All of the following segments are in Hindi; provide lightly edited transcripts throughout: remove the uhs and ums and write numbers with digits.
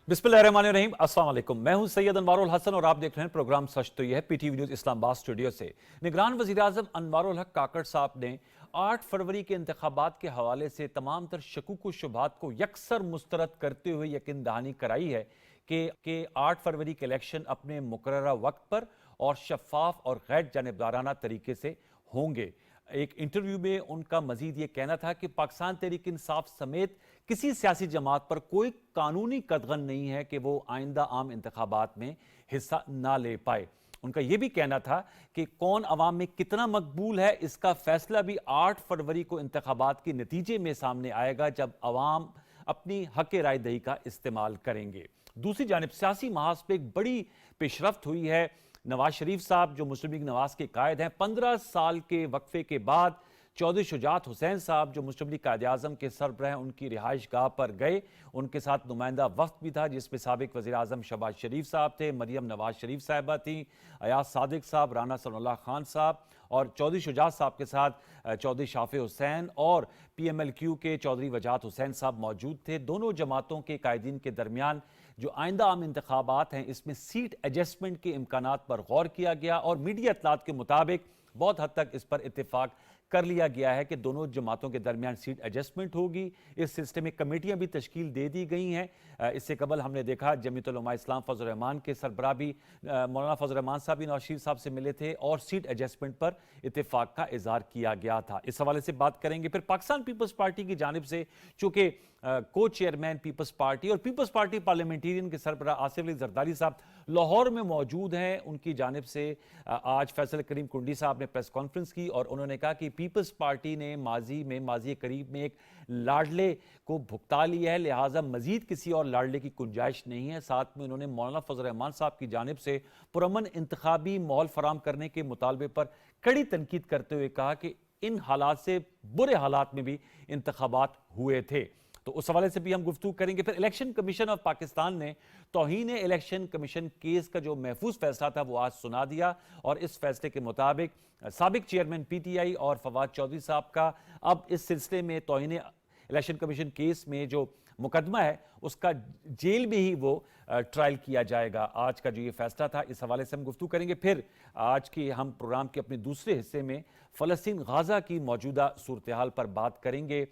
बिस्मिल्लाहिर्रहमानिर्रहीम, अस्सलाम वालेकुम। मैं हूं सैयद अनवारुल हसन और आप देख रहे हैं प्रोग्राम सच तो यह है पीटीवी न्यूज इस्लामाबाद स्टूडियो से। निगरान वज़ीर आज़म अनवारुल हक काकड़ साहब ने 8 फरवरी के इंतखाबात के हवाले से तमाम तर शकूक शुबहात को यकसर मुस्तरद करते हुए यकीन दहानी कराई है कि 8 फरवरी के इलेक्शन अपने मुकर्ररा वक्त पर और शफाफ और गैर जानिबदाराना तरीके से होंगे। एक इंटरव्यू में उनका मजीद ये कहना था कि पाकिस्तान तहरीक इंसाफ समेत किसी सियासी जमात पर कोई कानूनी कदगन नहीं है कि वो आइंदा आम इंतखाबात में हिस्सा ना ले पाए। उनका यह भी कहना था कि कौन अवाम में कितना मकबूल है इसका फैसला भी 8 फरवरी को इंतखाबात के नतीजे में सामने आएगा, जब अवाम अपनी हक राय दही का इस्तेमाल करेंगे। दूसरी जानिब सियासी महाज पे एक बड़ी पेशरफ्त हुई है। नवाज शरीफ साहब जो मुस्लिम लीग नवाज के कायद हैं, 15 साल के वक्फे के बाद चौधरी शुजात हुसैन साहब जो मुस्लिम लीग कायद आज़म के सरबराह हैं उनकी रिहाइश गाह पर गए। उनके साथ नुमाइंदा वफ्द भी था जिसमें साबिक वज़ीर आज़म शहबाज शरीफ साहब थे, मरियम नवाज शरीफ साहिबा थी, अयाज सादिक साहब, राना सनाउल्लाह खान साहब और चौधरी शुजात साहब के साथ चौधरी शाफे हुसैन और PMLQ के चौधरी वजाहत हुसैन साहब मौजूद थे। दोनों जमातों के कायदीन के दरमियान जो आइंदा आम इंतखाबात हैं इसमें सीट एडजस्टमेंट के इम्कानात पर गौर किया गया और मीडिया इत्तलात के मुताबिक बहुत हद तक इस पर इत्तेफाक कर लिया गया है कि दोनों जमातों के दरमियान सीट एडजस्टमेंट होगी। इस सिलसिले में कमेटियां भी तश्कील दे दी गई हैं। इससे कबल हमने देखा जमीयत उलमा इस्लाम फजल रहमान के सरबराह भी मौलाना फजल रहमान साहब भी नवाज शरीफ साहब से मिले थे और सीट एडजस्टमेंट पर इत्तेफाक का इजहार किया गया था। इस हवाले से बात करेंगे। फिर पाकिस्तान पीपल्स पार्टी की जानिब से चूंकि को चेयरमैन पीपल्स पार्टी और पीपल्स पार्टी पार्लियामेंटेरियन के सरबराह आसिफ अली जरदारी साहब लाहौर में मौजूद हैं, उनकी जानिब से आज फैसल करीम कुंडी साहब ने प्रेस कॉन्फ्रेंस की और उन्होंने कहा कि पीपल्स पार्टी ने माजी करीब में एक लाडले को भुगता लिया है, लिहाजा मजीद किसी और लाडले की गुंजाइश नहीं है। साथ में उन्होंने मौलाना फजल रहमान साहब की जानिब से पुरअमन इंतखाबी माहौल फराम करने के मुतालबे पर कड़ी तनकीद करते हुए कहा कि इन हालात से बुरे हालात में भी इंतखाबात हुए थे, तो उस हवाले से भी हम गुफ्तगू करेंगे। फिर इलेक्शन कमीशन ऑफ पाकिस्तान ने तौहीन इलेक्शन कमीशन केस का जो महफूज फैसला था वो आज सुना दिया और इस फैसले के मुताबिक साबिक चेयरमैन PTI और फवाद चौधरी साहब का अब इस सिलसिले में तौहीन इलेक्शन कमीशन केस में जो मुकदमा है उसका जेल में ही वो ट्रायल किया जाएगा। आज का जो ये फैसला था इस हवाले से हम गुफ्तगू करेंगे। फिर आज की हम प्रोग्राम के अपने दूसरे हिस्से में फ़लस्तीन गाज़ा की मौजूदा सूरत हाल पर बात करेंगे।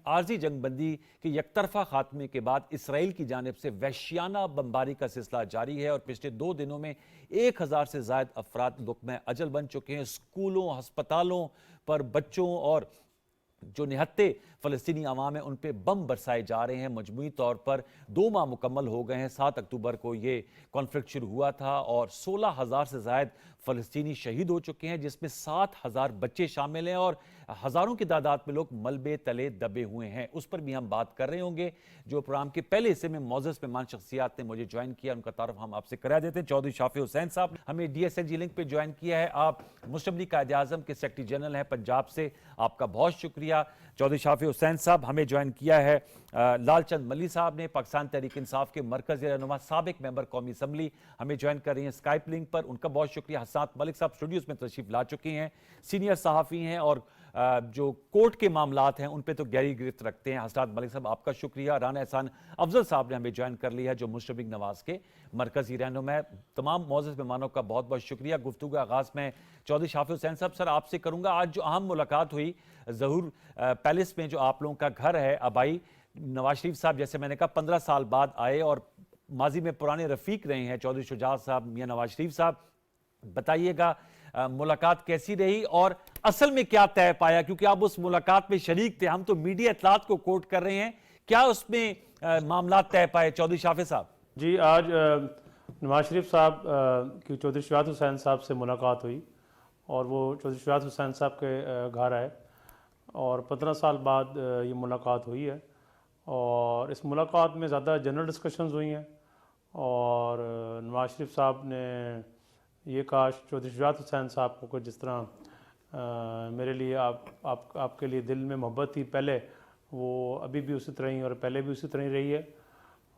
आर्जी जंगबंदी के यकतरफा खात्मे के बाद इसराइल की जानिब से वहशियाना बमबारी का सिलसिला जारी है और पिछले 2 दिनों में 1000 से ज़ायद अफराद लुक़मा अजल बन चुके हैं। स्कूलों, हस्पतालों पर बच्चों और जो निहत्ते फ़लस्तीनी अवाम है उन पर बम बरसाए जा रहे हैं। मजमूई तौर पर 2 माह मुकम्मल हो गए हैं। 7 अक्टूबर को ये कॉन्फ्लिक्ट शुरू हुआ था और 16,000 से ज़ायद फ़लस्तीनी शहीद हो चुके हैं, जिसमें 7,000 बच्चे शामिल हैं और हज़ारों की तादाद में लोग मलबे तले दबे हुए हैं। उस पर भी हम बात कर रहे होंगे। जो प्रोग्राम के पहले हिस्से में मौजूद मेहमान शख्सियात ने मुझे ज्वाइन किया उनका तारुफ हम आपसे करा देते हैं। चौधरी शाफे हुसैन साहब हमें DSNG लिंक पे ज्वाइन किया है। आप मुस्लिम लीग कायद आज़म के सेक्रेटरी जनरल हैं पंजाब से, आपका बहुत शुक्रिया। चौधरी शाफे हुसैन साहब हमें ज्वाइन किया है लालचंद मल्ली साहब ने, पाकिस्तान तहरीक इंसाफ के मरकज़ी रहनुमा साबिक मेंबर कौमी असम्बली, हमें ज्वाइन कर रही हैं स्काइप लिंक पर, उनका बहुत शुक्रिया। हसात मलिक साहब स्टूडियोज़ में तशरीफ ला चुके हैं, सीनियर सहाफ़ी हैं और जो कोर्ट के मामलात हैं उन पे तो गहरी गिरफ्त रखते हैं। हसनात मलिक साहब आपका शुक्रिया। राना एहसान अफजल साहब ने हमें ज्वाइन कर लिया जो मुस्लिम लीग नवाज के मरकजी रहनुमा। तमाम मौजूद मेहमानों का बहुत बहुत शुक्रिया। गुफ्तगू का आगाज़ में चौधरी शाफे हुसैन साहब सर आपसे करूँगा। आज जो अहम मुलाकात हुई ज़हूर पैलेस में, जो आप लोगों का घर है आबाई, नवाज शरीफ साहब जैसे मैंने कहा 15 साल बाद आए और माजी में पुराने रफ़ीक रहे हैं चौधरी शुजात साहब, मियाँ नवाज शरीफ साहब। बताइएगा मुलाकात कैसी रही और असल में क्या तय पाया, क्योंकि आप उस मुलाकात में शरीक थे, हम तो मीडिया इत्तलात को कोट कर रहे हैं, क्या उसमें मामला तय पाए चौधरी शाफे साहब? जी, आज नवाज शरीफ साहब की चौधरी शुजात हुसैन साहब से मुलाकात हुई और वो चौधरी शुजात हुसैन साहब के घर आए और 15 साल बाद ये मुलाकात हुई है और इस मुलाकात में ज़्यादा जनरल डिस्कशंस हुई हैं और नवाज शरीफ साहब ने ये कहा चौधरी शुजात हुसैन साहब को जिस तरह मेरे लिए आपके लिए दिल में मोहब्बत थी पहले, वो अभी भी उसी तरह ही और पहले भी उसी तरह ही रही है।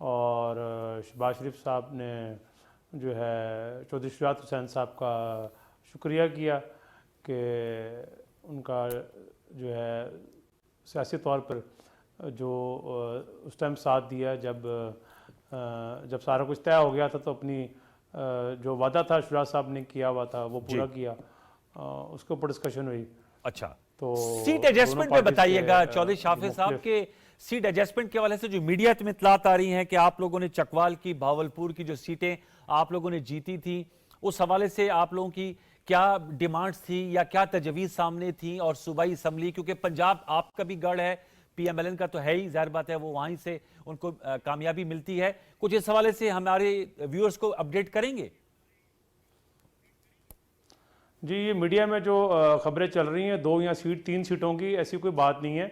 और शहबाज शरीफ साहब ने जो है चौधरी शुजात हुसैन साहब का शुक्रिया किया कि उनका जो है सियासी तौर पर जो उस टाइम साथ दिया जब जब सारा कुछ तय हो गया था तो अपनी जो वादा था शुरा साहब ने किया हुआ था वो पूरा किया, उसके ऊपर डिस्कशन हुई। अच्छा, तो सीट एडजस्टमेंट पे बताइएगा चौधरी शाफिज साहब के सीट एडजस्टमेंट के हवाले से जो मीडिया में इत्तलात आ रही हैं कि आप लोगों ने चकवाल की, भावलपुर की जो सीटें आप लोगों ने जीती थी, उस हवाले से आप लोगों की क्या डिमांड्स थी या क्या तजवीज़ सामने थी? और सूबाई असम्बली, क्योंकि पंजाब आपका भी गढ़ है, पीएमएलएन का तो है ही, जाहिर बात है वो वहीं से उनको कामयाबी मिलती है। कुछ इस हवाले से हमारे व्यूअर्स को अपडेट करेंगे? जी, ये मीडिया में जो खबरें चल रही हैं 2 या 3 सीटों की, ऐसी कोई बात नहीं है।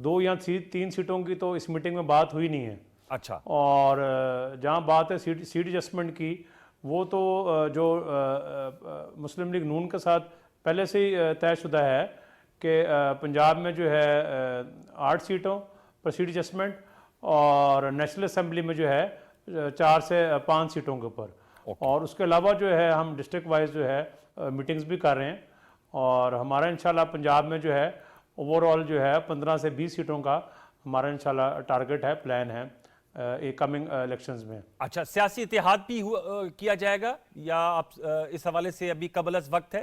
2 या 3 सीटों की तो इस मीटिंग में बात हुई नहीं है। अच्छा। और जहाँ बात है सीट एडजस्टमेंट की, वो तो जो मुस्लिम लीग नून के साथ पहले से ही तयशुदा है कि पंजाब में जो है 8 सीटों पर सीट एडजस्टमेंट, और नेशनल असम्बली में जो है 4 से 5 सीटों के ऊपर। और उसके अलावा जो है हम डिस्ट्रिक्ट वाइज जो है मीटिंग्स भी कर रहे हैं, और हमारा इंशाल्लाह पंजाब में जो है ओवरऑल जो है 15 से 20 सीटों का हमारा इंशाल्लाह टारगेट है, प्लान है एक कमिंग इलेक्शंस में। अच्छा, सियासी इत्तेहाद भी किया जाएगा या आप इस हवाले से अभी कबल वक्त है?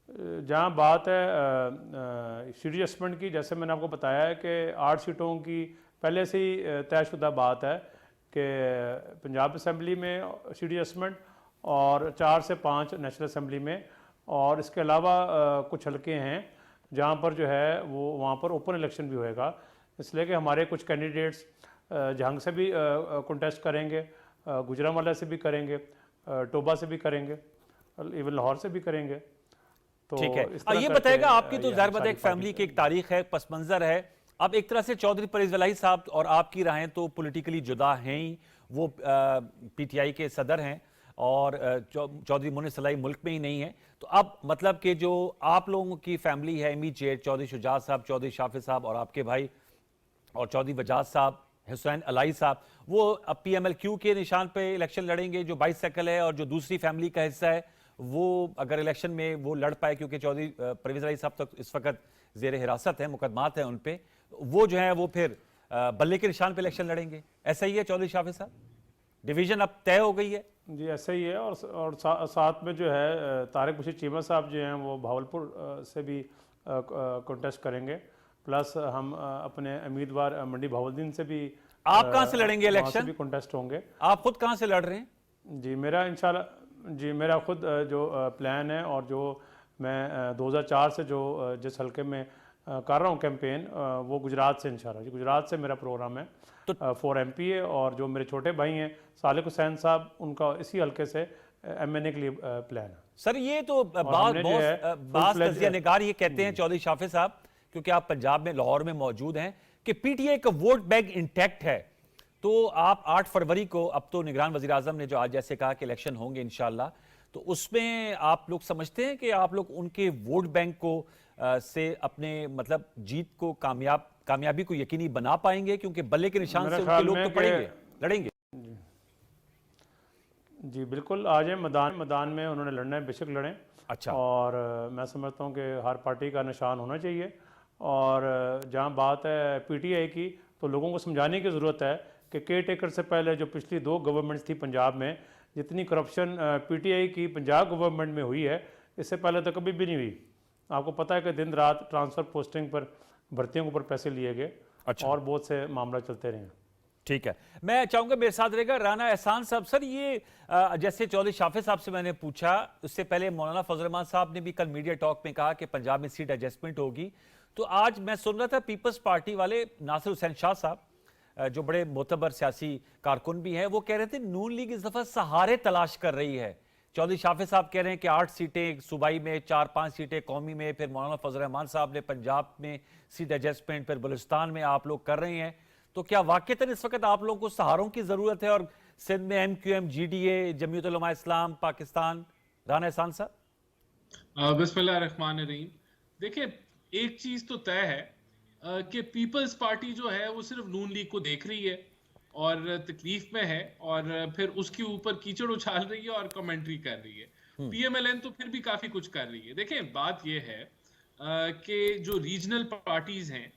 जहाँ बात है सीट एडजस्टमेंट की, जैसे मैंने आपको बताया है कि 8 सीटों की पहले से ही तयशुदा बात है कि पंजाब असम्बली में सीट एडजस्टमेंट, और 4 से 5 नेशनल असम्बली में। और इसके अलावा कुछ हलके हैं जहाँ पर जो है वो वहाँ पर ओपन इलेक्शन भी होएगा, इसलिए कि हमारे कुछ कैंडिडेट्स जहंग से भी कंटेस्ट करेंगे, गुजरांवाला से भी करेंगे, टोबा से भी करेंगे, इवन लाहौर से भी करेंगे। तो ठीक है, ये बताएगा आपकी तो जाहिर बात है एक फैमिली की एक तारीख है, पस मंजर है। अब एक तरह से चौधरी परवेज इलाही साहब और आपकी राहें तो पॉलिटिकली जुदा हैं ही, वो पीटीआई के सदर हैं और चौधरी मुनीस इलाही मुल्क में ही नहीं है। तो अब मतलब कि जो आप लोगों की फैमिली है इमीडिएट, चौधरी शुजात साहब, चौधरी शाफिज साहब और आपके भाई और चौधरी वजाद साहब, हुसैन अलाई साहब, वो अब पीएमएलक्यू के निशान पे इलेक्शन लड़ेंगे। जो बाइसाइकिल है और जो दूसरी फैमिली का हिस्सा है वो अगर इलेक्शन में वो लड़ पाए, क्योंकि चौधरी परवेज इलाही साहब तक इस वक्त जेर हिरासत है, मुकदमात हैं उन पे, वो जो है वो फिर बल्ले के निशान पे इलेक्शन लड़ेंगे। ऐसा ही है चौधरी शाफिज साहब, डिवीजन अब तय हो गई है? जी ऐसा ही है। और साथ में जो है तारिक बशीर चीमा साहब जो हैं वो भावलपुर से भी कंटेस्ट करेंगे, प्लस हम अपने उम्मीदवार मंडी भावलदीन से भी। आप कहाँ से लड़ेंगे वहाँ इलेक्शन? से भी कंटेस्ट होंगे। आप खुद कहाँ से लड़ रहे हैं? जी मेरा इंशाल्लाह, जी मेरा खुद जो प्लान है, और जो मैं 2004 से जो जिस हल्के में कर रहा हूँ कैंपेन, वो गुजरात से इंशाल्लाह, जी गुजरात से मेरा प्रोग्राम है फॉर एमपीए। और जो मेरे छोटे भाई हैं सालिक हुसैन साहब, उनका इसी हल्के से एमएनए के लिए प्लान है। सर ये तो बात तजिया निगार ये कहते हैं चौधरी शाफिज साहब, क्योंकि आप पंजाब में लाहौर में मौजूद हैं, कि पीटीआई का वोट बैंक इंटैक्ट है। तो आप 8 फरवरी को, अब तो निगरान वजीर आजम ने जो आज जैसे कहा कि इलेक्शन होंगे इंशाल्लाह, तो उसमें आप लोग समझते हैं कि आप लोग उनके वोट बैंक को से अपने मतलब जीत को कामयाबी को यकीनी बना पाएंगे? क्योंकि बल्ले के निशान से उनके लोग तो पड़ेंगे, लड़ेंगे। जी बिल्कुल, आ जाए मैदान में, उन्होंने लड़ना है, बेशक लड़ें। अच्छा। और मैं समझता हूँ कि हर पार्टी का निशान होना चाहिए। और जहाँ बात है पीटीआई की, तो लोगों को समझाने की ज़रूरत है कि केयर टेकर से पहले जो पिछली 2 गवर्नमेंट्स थी पंजाब में, जितनी करप्शन पीटीआई की पंजाब गवर्नमेंट में हुई है, इससे पहले तो कभी भी नहीं हुई। आपको पता है कि दिन रात ट्रांसफ़र पोस्टिंग पर, भर्तियों के ऊपर पैसे लिए गए। अच्छा। और बहुत से मामला चलते रहे। ठीक है, मैं चाहूंगा मेरे साथ रहेगा राना एहसान साहब। सर ये जैसे चौधरी शाफिज साहब से मैंने पूछा, उससे पहले मौलाना फजल रहमान साहब ने भी कल मीडिया टॉक में कहा कि पंजाब में सीट एडजस्टमेंट होगी। तो आज मैं सुन रहा था पीपल्स पार्टी वाले नासिर हुसैन शाह साहब, जो बड़े मोतबर सियासी कारकुन भी हैं, वो कह रहे थे नून लीग इस दफा सहारे तलाश कर रही है। चौधरी शाफिज साहब कह रहे हैं कि 8 सीटें सूबाई में, 4-5 सीटें कौमी में, फिर मौलाना फजल रहमान साहब ने पंजाब में सीट एडजस्टमेंट, फिर बलूचिस्तान में आप लोग कर रहे हैं। तो क्या वाकईतन इस वक्त आप लोगों को सहारों की जरूरत है? और सिंध में एमक्यूएम, जीडीए, जमीयत उलमा इस्लाम पाकिस्तान, राना एहसान साहब। बिस्मिल्लाह रहमान रहीम। देखिए, एक चीज तो तय है कि पीपल्स पार्टी जो है वो सिर्फ नून लीग को देख रही है और तकलीफ में है, और फिर उसके ऊपर कीचड़ उछाल रही है और कमेंट्री कर रही है। पीएमएलएन तो फिर भी काफी कुछ कर रही है। देखें, बात यह है कि जो रीजनल पार्टीज हैं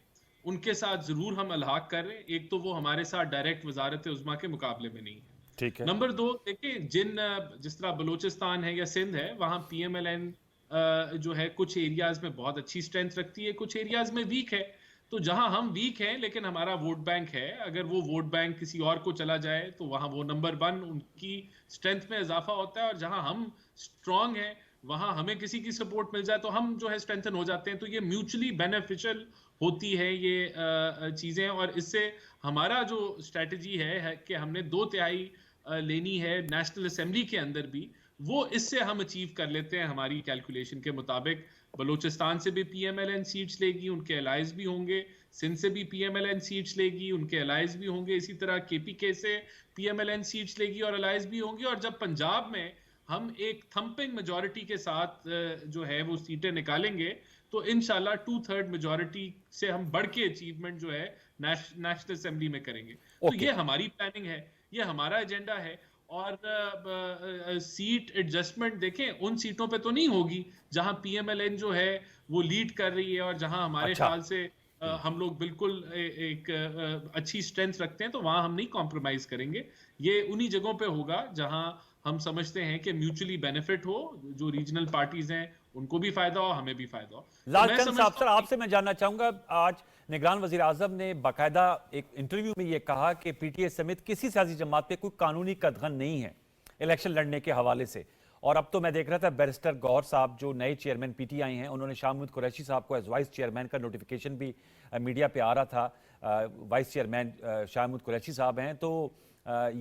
उनके साथ जरूर हम अलहाक कर रहे हैं। एक तो वो हमारे साथ डायरेक्ट वजारत उज़्मा के मुकाबले में नहीं है। ठीक है। नंबर दो, देखिए जिस तरह बलूचिस्तान है या सिंध है, वहां पीएमएलएन जो है कुछ एरियाज में बहुत अच्छी स्ट्रेंथ रखती है, कुछ एरियाज में वीक है। तो जहां हम वीक हैं लेकिन हमारा वोट बैंक है, अगर वो वोट बैंक किसी और को चला जाए तो वहां वो नंबर 1 उनकी स्ट्रेंथ में इजाफा होता है, और जहां हम स्ट्रांग हैं वहां हमें किसी की सपोर्ट मिल जाए तो हम जो है स्ट्रेंथन हो जाते हैं। तो ये म्यूचुअली बेनिफिशियल होती है ये चीजें, और इससे हमारा जो स्ट्रेटजी है कि हमने 2/3 लेनी है नेशनल असेंबली के अंदर भी, वो इससे हम अचीव कर लेते हैं हमारी कैलकुलेशन के मुताबिक। बलूचिस्तान से भी पीएमएलएन सीट्स लेगी, उनके अलाइज भी होंगे। सिंध से भी पीएमएलएन सीट्स लेगी, उनके अलाइज भी होंगे। इसी तरह केपीके से पीएमएलएन सीट्स लेगी और अलाइज भी होंगे। और जब पंजाब में हम एक थंपिंग मेजॉरिटी के साथ जो है वो सीटें निकालेंगे तो इंशाल्लाह 2/3 मेजॉरिटी से हम बढ़ के अचीवमेंट जो है नेशनल असेंबली में करेंगे। तो ये हमारी प्लानिंग है, ये हमारा एजेंडा है। और सीट एडजस्टमेंट देखें, उन सीटों पे तो नहीं होगी जहां पीएमएलएन जो है वो लीड कर रही है और जहां हमारे ख्याल से हम लोग बिल्कुल एक अच्छी स्ट्रेंथ रखते हैं, तो वहां हम नहीं कॉम्प्रोमाइज करेंगे। ये उन्हीं जगहों पे होगा जहां हम समझते हैं कि म्यूचुअली बेनिफिट हो, जो रीजनल पार्टीज हैं उनको भी फायदा हो, हमें भी फायदा हो। लालचंद साहब, सर आपसे मैं जानना चाहूंगा, आज निगरान वजीर आजम ने बाकायदा एक इंटरव्यू में यह कहा कि पीटीए समेत किसी सियासी जमात पे कोई कानूनी कदगन नहीं है इलेक्शन लड़ने के हवाले से। और अब तो मैं देख रहा था बैरिस्टर गौहर साहब जो नए चेयरमैन पीटीआई हैं, उन्होंने शाह महमूद कुरैशी साहब को एज वाइस चेयरमैन का नोटिफिकेशन भी मीडिया पे आ रहा था। वाइस चेयरमैन शाह महमूद कुरैशी साहब हैं, तो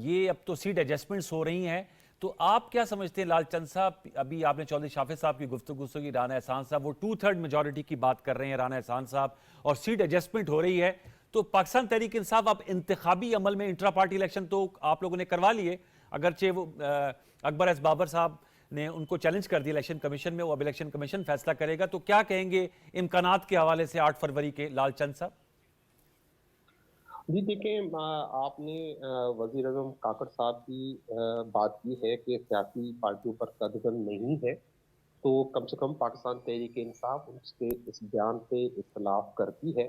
ये अब तो सीट एडजस्टमेंट्स हो रही हैं। तो आप क्या समझते हैं लालचंद साहब, अभी आपने चौधरी शाफिज साहब की गुफ्तगू सुनी, राना एहसान साहब वो 2/3 मेजॉरिटी की बात कर रहे हैं, राना एहसान साहब, और सीट एडजस्टमेंट हो रही है, तो पाकिस्तान तहरीक इंसाफ अब इंतखाबी अमल में इंट्रा पार्टी इलेक्शन तो आप लोगों ने करवा लिए, अगरचे वो अकबर एस बाबर साहब ने उनको चैलेंज कर दिया इलेक्शन कमीशन में, वो अब इलेक्शन कमीशन फैसला करेगा, तो क्या कहेंगे इम्कानात के हवाले से 8 फरवरी के, लालचंद साहब? जी देखें, आपने वजीर आजम काकड़ साहब की बात की है कि सियासी पार्टियों पर कदगन नहीं है, तो कम से कम पाकिस्तान तहरीक इंसाफ उसके इस बयान पे इख्तलाफ करती है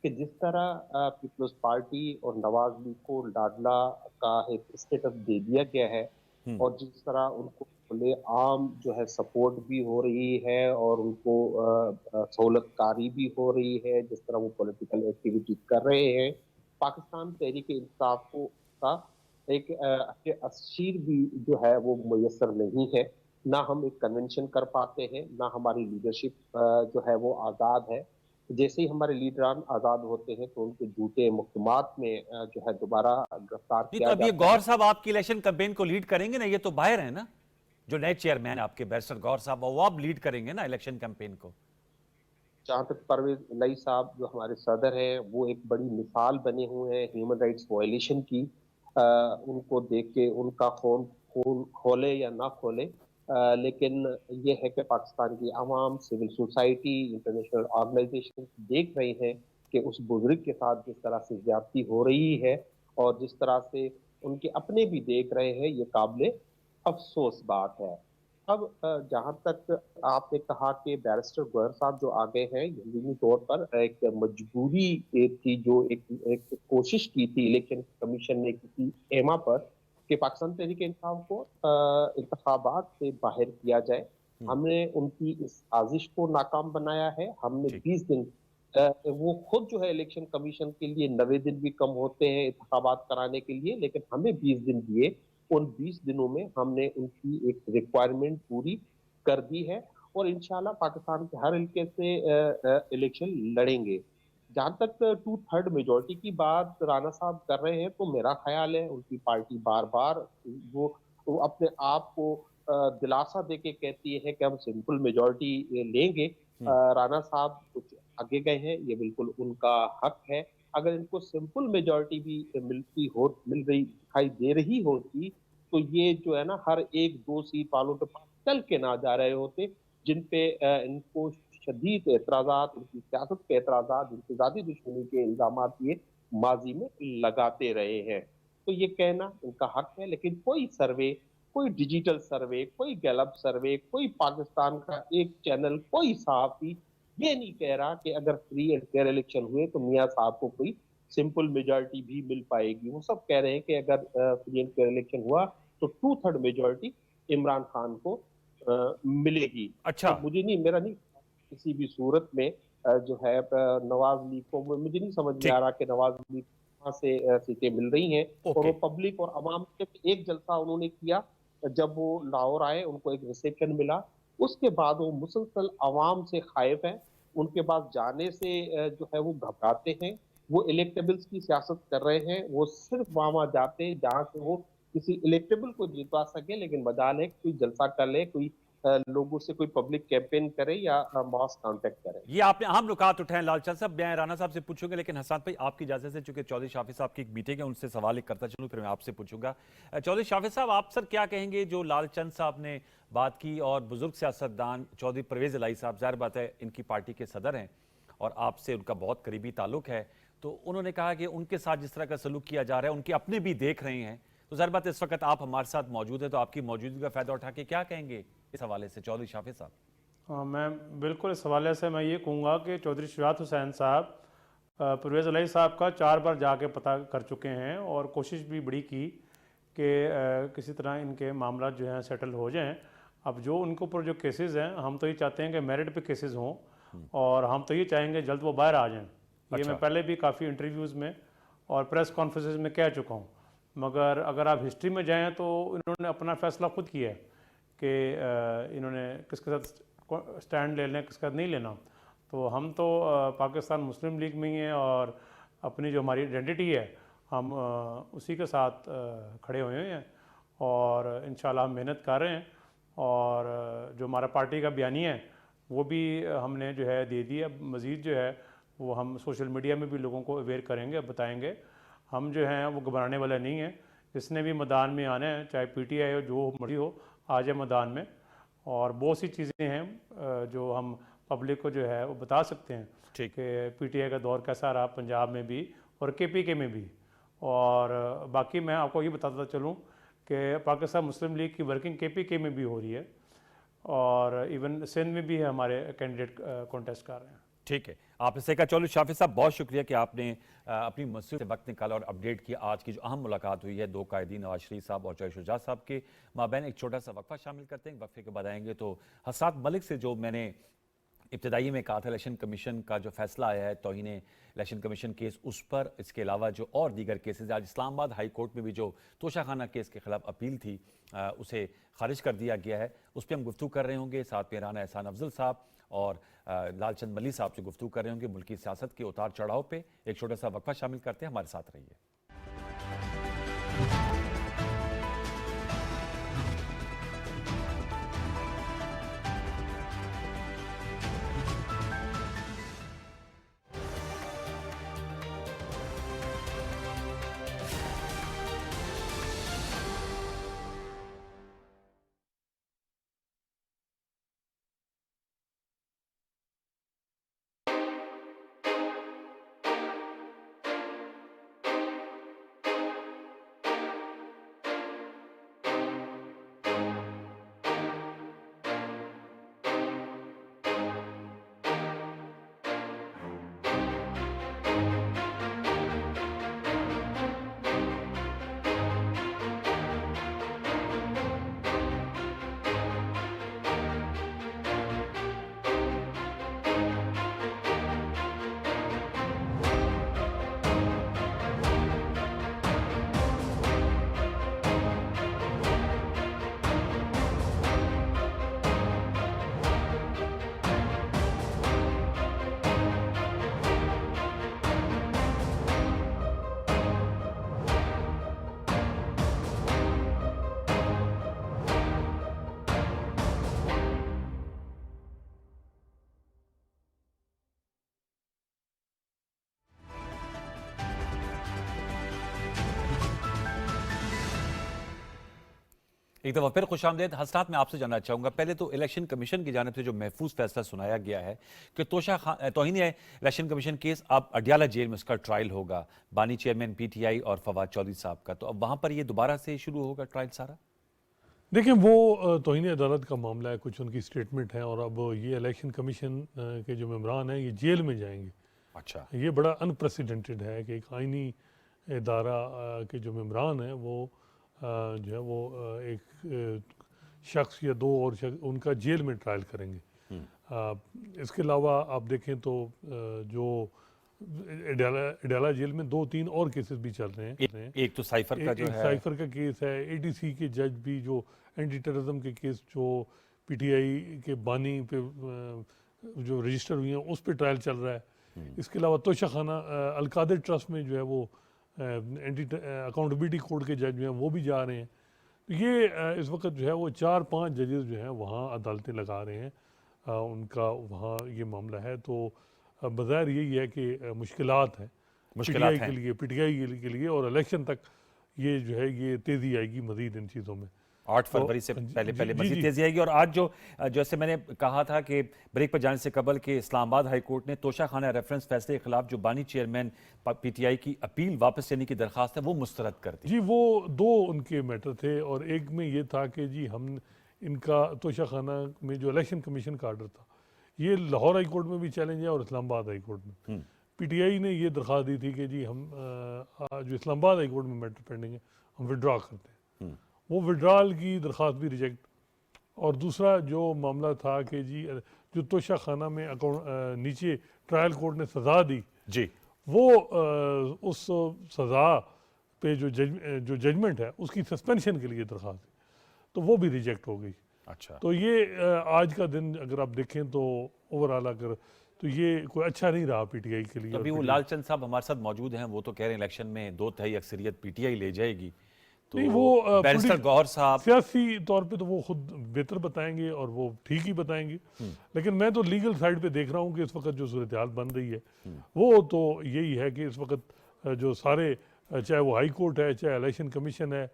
कि जिस तरह पीपल्स पार्टी और नवाज लीग को लाडला का एक स्टेटस दे दिया गया है और जिस तरह उनको खुले आम जो है सपोर्ट भी हो रही है और उनको सहूलतकारी भी हो रही है, जिस तरह वो पॉलिटिकल एक्टिविटी कर रहे हैं, पाकिस्तान तहरीक इंसाफ को का एक अस्शीर भी जो है वो मुयसर नहीं है। ना हम एक कन्वेंशन कर पाते हैं, ना हमारी लीडरशिप जो है वो आज़ाद है। जैसे ही हमारे लीडरान आज़ाद होते हैं तो उनके झूठे मुकदमात में जो है दोबारा गिरफ्तार नहीं, किया तो अब ये जाता गौर है। साहब आपकी इलेक्शन कैंपेन को लीड करेंगे ना, ये तो बाहर है ना, जो नए चेयरमैन आपके बैरिस्टर गौर साहब, वो आप लीड करेंगे ना इलेक्शन कैंपेन को? जहाँ तक परवेज इलाही साहब जो हमारे सदर हैं वो एक बड़ी मिसाल बने हुए हैं ह्यूमन राइट्स वायलेशन की। उनको देख के उनका खून खून खोले या ना खोले, लेकिन ये है कि पाकिस्तान की आवाम, सिविल सोसाइटी, इंटरनेशनल ऑर्गेनाइजेशन देख रहे हैं कि उस बुजुर्ग के साथ जिस तरह से ज्यादती हो रही है और जिस तरह से उनके अपने भी देख रहे हैं, ये काबिल अफसोस बात है। अब जहाँ तक आपने कहा कि बैरिस्टर गौहर साहब जो आगे हैं, यकीनी तौर पर एक मजबूरी थी, जो एक कोशिश की थी इलेक्शन कमीशन ने किसी एमा पर कि पाकिस्तान तहरीक इंसाफ को इंतखाबात से बाहर किया जाए। हमने उनकी इस साजिश को नाकाम बनाया है। हमने 20 दिन वो खुद जो है इलेक्शन कमीशन के लिए 90 दिन भी कम होते हैं इंतखाबात कराने के लिए, लेकिन हमें 20 दिन दिए। उन 20 दिनों में हमने उनकी एक रिक्वायरमेंट पूरी कर दी है और इंशाल्लाह पाकिस्तान के हर इलाके से इलेक्शन लड़ेंगे। जहां तक 2/3 मेजोरिटी की बात राना साहब कर रहे हैं, तो मेरा ख्याल है उनकी पार्टी बार बार वो अपने आप को दिलासा दे के कहती है कि हम सिंपल मेजोरिटी लेंगे। राना साहब कुछ आगे गए हैं, ये बिल्कुल उनका हक है। अगर इनको सिंपल मेजोरिटी भी मिल रही दिखाई दे रही होती, तो ये जो है ना हर 1-2 सीट वालों के पास चल के ना जा रहे होते, जिन पे इनको शदीद एतराजात, उनकी सियासत के एतराजात, उनकी जाती दुश्मनी के इल्जामात ये माजी में लगाते रहे हैं। तो ये कहना उनका हक है, लेकिन कोई सर्वे, कोई डिजिटल सर्वे, कोई गैलप सर्वे, कोई पाकिस्तान का एक चैनल, कोई सहाफी ये नहीं कह रहा कि अगर फ्री एंड फेयर इलेक्शन हुए तो मियां साहब को कोई सिंपल मेजोरिटी भी मिल पाएगी। वो सब कह रहे हैं कि अगर फ्री एंड फेयर इलेक्शन हुआ तो 2/3 मेजोरिटी इमरान खान को मिलेगी। अच्छा। तो मुझे नहीं, मेरा नहीं किसी भी सूरत में जो है नवाज लीग को, मुझे नहीं समझ में आ ठीक। रहा कि नवाज लीग कहाँ से सीटें मिल रही हैं। और ओके। वो पब्लिक और अवाम के एक जलसा उन्होंने किया जब वो लाहौर आए, उनको एक रिसेप्शन मिला, उसके बाद वो मुसलसल अवाम से खाइफ हैं, उनके पास जाने से जो है वो घबराते हैं। वो इलेक्टेबल्स की सियासत कर रहे हैं, वो सिर्फ वहां जाते हैं जहां से वो किसी इलेक्टेबल को जितवा सके, लेकिन मजाल है कोई जलसा कर ले, कोई लोगों से कोई पब्लिक कैंपेन करे या मास कांटेक्ट करे। ये आपने अहम नुकात उठाए लालचंद साहब। मैं राना साहब से पूछूंगा, लेकिन हसन भाई आपकी इजाजत से, चूंकि चौधरी शाफी साहब की एक मीटिंग है, उनसे सवाल एक करता चलूं, फिर मैं आपसे पूछूंगा। चौधरी शाफी साहब, आप सर क्या कहेंगे जो लालचंद साहब ने बात की, और बुजुर्ग सियासतदान चौधरी परवेज इलाही साहब, जाहिर बात है इनकी पार्टी के सदर हैं और आपसे उनका बहुत करीबी ताल्लुक है, तो उन्होंने कहा कि उनके साथ जिस तरह का सलूक किया जा रहा है उनके अपने भी देख रहे हैं, तो जाहिर बात है इस वक्त आप हमारे साथ मौजूद है, तो आपकी मौजूदगी का फायदा उठा के क्या कहेंगे इस हवाले से चौधरी शाफी साहब? हाँ, मैं बिल्कुल इस हवाले से मैं ये कहूँगा कि चौधरी शुजात हुसैन साहब परवेज़ इलाही साहब का 4 बार जाके पता कर चुके हैं और कोशिश भी बड़ी की कि किसी तरह इनके मामला जो हैं सेटल हो जाएं। अब जो उनके ऊपर जो केसेस हैं, हम तो ये चाहते हैं कि मेरिट पे केसेस हों और हम तो ये चाहेंगे जल्द वो बाहर आ जाएं। ये अच्छा। मैं पहले भी काफ़ी इंटरव्यूज़ में और प्रेस कॉन्फ्रेंसेस में कह चुका हूँ, मगर अगर आप हिस्ट्री में जाएँ तो इन्होंने अपना फैसला खुद किया है कि इन्होंने किसके साथ स्टैंड ले लें, किसका नहीं लेना। तो हम तो पाकिस्तान मुस्लिम लीग में ही हैं और अपनी जो हमारी आइडेंटिटी है हम उसी के साथ खड़े हुए हैं और इंशाल्लाह हम मेहनत कर रहे हैं। और जो हमारा पार्टी का बयानिया है वो भी हमने जो है दे दिया। मज़ीद जो है वो हम सोशल मीडिया में भी लोगों को अवेयर करेंगे, बताएंगे। हम जो हैं वो घबराने वाले नहीं हैं। जिसने भी मैदान में आना है, चाहे PTI हो, जो मर्जी हो, आ जाए मैदान में। और बहुत सी चीज़ें हैं जो हम पब्लिक को जो है वो बता सकते हैं ठीक। कि PTI का दौर कैसा रहा पंजाब में भी और KPK में भी। और बाकी मैं आपको ये बताता चलूँ कि पाकिस्तान मुस्लिम लीग की वर्किंग KPK में भी हो रही है और इवन सिंध में भी है, हमारे कैंडिडेट कॉन्टेस्ट कर रहे हैं। ठीक है, आपने सही कहा। चौधरी शाफी साहब, बहुत शुक्रिया कि आपने अपनी मस्जिद से वक्त निकाला और अपडेट किया। आज की जो अहम मुलाकात हुई है दो कायदीन नवाज शरीफ साहब और चौधरी शुजात साहब के माबैन, एक छोटा सा वक्फा शामिल करते हैं। वक्फे के बाद आएंगे तो हसन मलिक से, जो मैंने इब्तदाई में कहा था इलेक्शन कमीशन का जो फैसला आया है तौहीन इलेक्शन कमीशन केस, उस पर, इसके अलावा जो और दीगर केसेज, आज इस्लामाबाद हाई कोर्ट में भी जो तोशाखाना केस के खिलाफ अपील थी उसे खारिज कर दिया गया है, उस पर हम गुफ्तगू कर रहे होंगे। साथ में राना एहसान अफजल साहब और लालचंद मली साहब से गुफ्तगू कर रहे होंगे मुल्की सियासत के उतार चढ़ाव पे। एक छोटा सा वक्फा शामिल करते हैं, हमारे साथ रहिए। एक दफ़ा फिर खुशामदेद। हसनात, मैं आपसे जानना चाहूँगा, पहले तो इलेक्शन कमीशन की जानिब से जो महफूज फैसला सुनाया गया है कि तौहीन इलेक्शन कमीशन केस अब अडियाला जेल में उसका ट्रायल होगा, बानी चेयरमैन PTI और फवाद चौधरी साहब का, तो अब वहाँ पर ये दोबारा से शुरू होगा ट्रायल सारा? देखें वो तौहीन अदालत का मामला है, कुछ उनकी स्टेटमेंट है, और अब ये इलेक्शन कमीशन के जो मेंबरान हैं ये जेल में जाएंगे। अच्छा, ये बड़ा अनप्रेसिडेंटेड है कि एक आइनी इदारा के जो मेंबरान हैं वो जो है वो एक शख्स या दो और शख्स उनका जेल में ट्रायल करेंगे। इसके अलावा आप देखें तो जो अडाला जेल में 2-3 और केसेस भी चल रहे हैं। एक तो साइफर का जो एक है, साइफर का केस है, एडीसी के जज भी जो एंटी टेररिज्म के केस जो पीटीआई के बानी पे जो रजिस्टर हुई हैं उस पे ट्रायल चल रहा है। इसके अलावा तोशाखाना अलकादर ट्रस्ट में जो है वो एंटी अकाउंटेबिलिटी कोड के जज जो हैं वो भी जा रहे हैं। तो ये इस वक्त जो है वो 4-5 जजेस जो हैं वहाँ अदालतें लगा रहे हैं, उनका वहाँ ये मामला है। तो बज़ाहिर यही है कि मुश्किलात हैं मुश्किलात पीटीआई के लिए, और इलेक्शन तक ये जो है ये तेज़ी आएगी मज़ीद इन चीज़ों में। 8 फरवरी से पहले मज़ीद तेजी आएगी। और आज जो जैसे मैंने कहा था कि ब्रेक पर जाने से कबल कि इस्लामाबाद हाई कोर्ट ने तोशाखाना रेफरेंस फैसले के खिलाफ जो बानी चेयरमैन पीटीआई की अपील वापस लेने की दरखास्त है वो मुस्तरद कर दी। जी, वो 2 उनके मैटर थे, और एक में ये था कि जी हम इनका तोशाखाना में जो इलेक्शन कमीशन का आर्डर था ये लाहौर हाई कोर्ट में भी चैलेंज है और इस्लामाबाद हाई कोर्ट में। पीटीआई ने ये दरख्वास्त दी थी कि जी हम जो इस्लामाबाद हाई कोर्ट में मैटर पेंडिंग है हम विड्रॉ करते हैं। वो विड्रॉल की दरख्वास्त भी रिजेक्ट। और दूसरा जो मामला था कि जी जो तोशाखाना में नीचे ट्रायल कोर्ट ने सज़ा दी जी, वो उस सज़ा पे जो जजमेंट है उसकी सस्पेंशन के लिए दरख्वास्त थी, तो वो भी रिजेक्ट हो गई। अच्छा, तो ये आज का दिन अगर आप देखें तो ओवरऑल अगर तो ये कोई अच्छा नहीं रहा पीटीआई के लिए। अभी वो लालचंद साहब हमारे साथ मौजूद हैं, वो तो कह रहे हैं इलेक्शन में 2/3 अक्सरियत पीटीआई ले जाएगी। तो नहीं, वो बैरिस्टर गौहर साहब सियासी तौर पे तो वो खुद बेहतर बताएंगे और वो ठीक ही बताएंगे, लेकिन मैं तो लीगल साइड पे देख रहा हूँ कि इस वक्त जो सूरत हाल बन रही है वो तो यही है कि इस वक्त जो सारे चाहे वो हाई कोर्ट है चाहे इलेक्शन कमीशन है,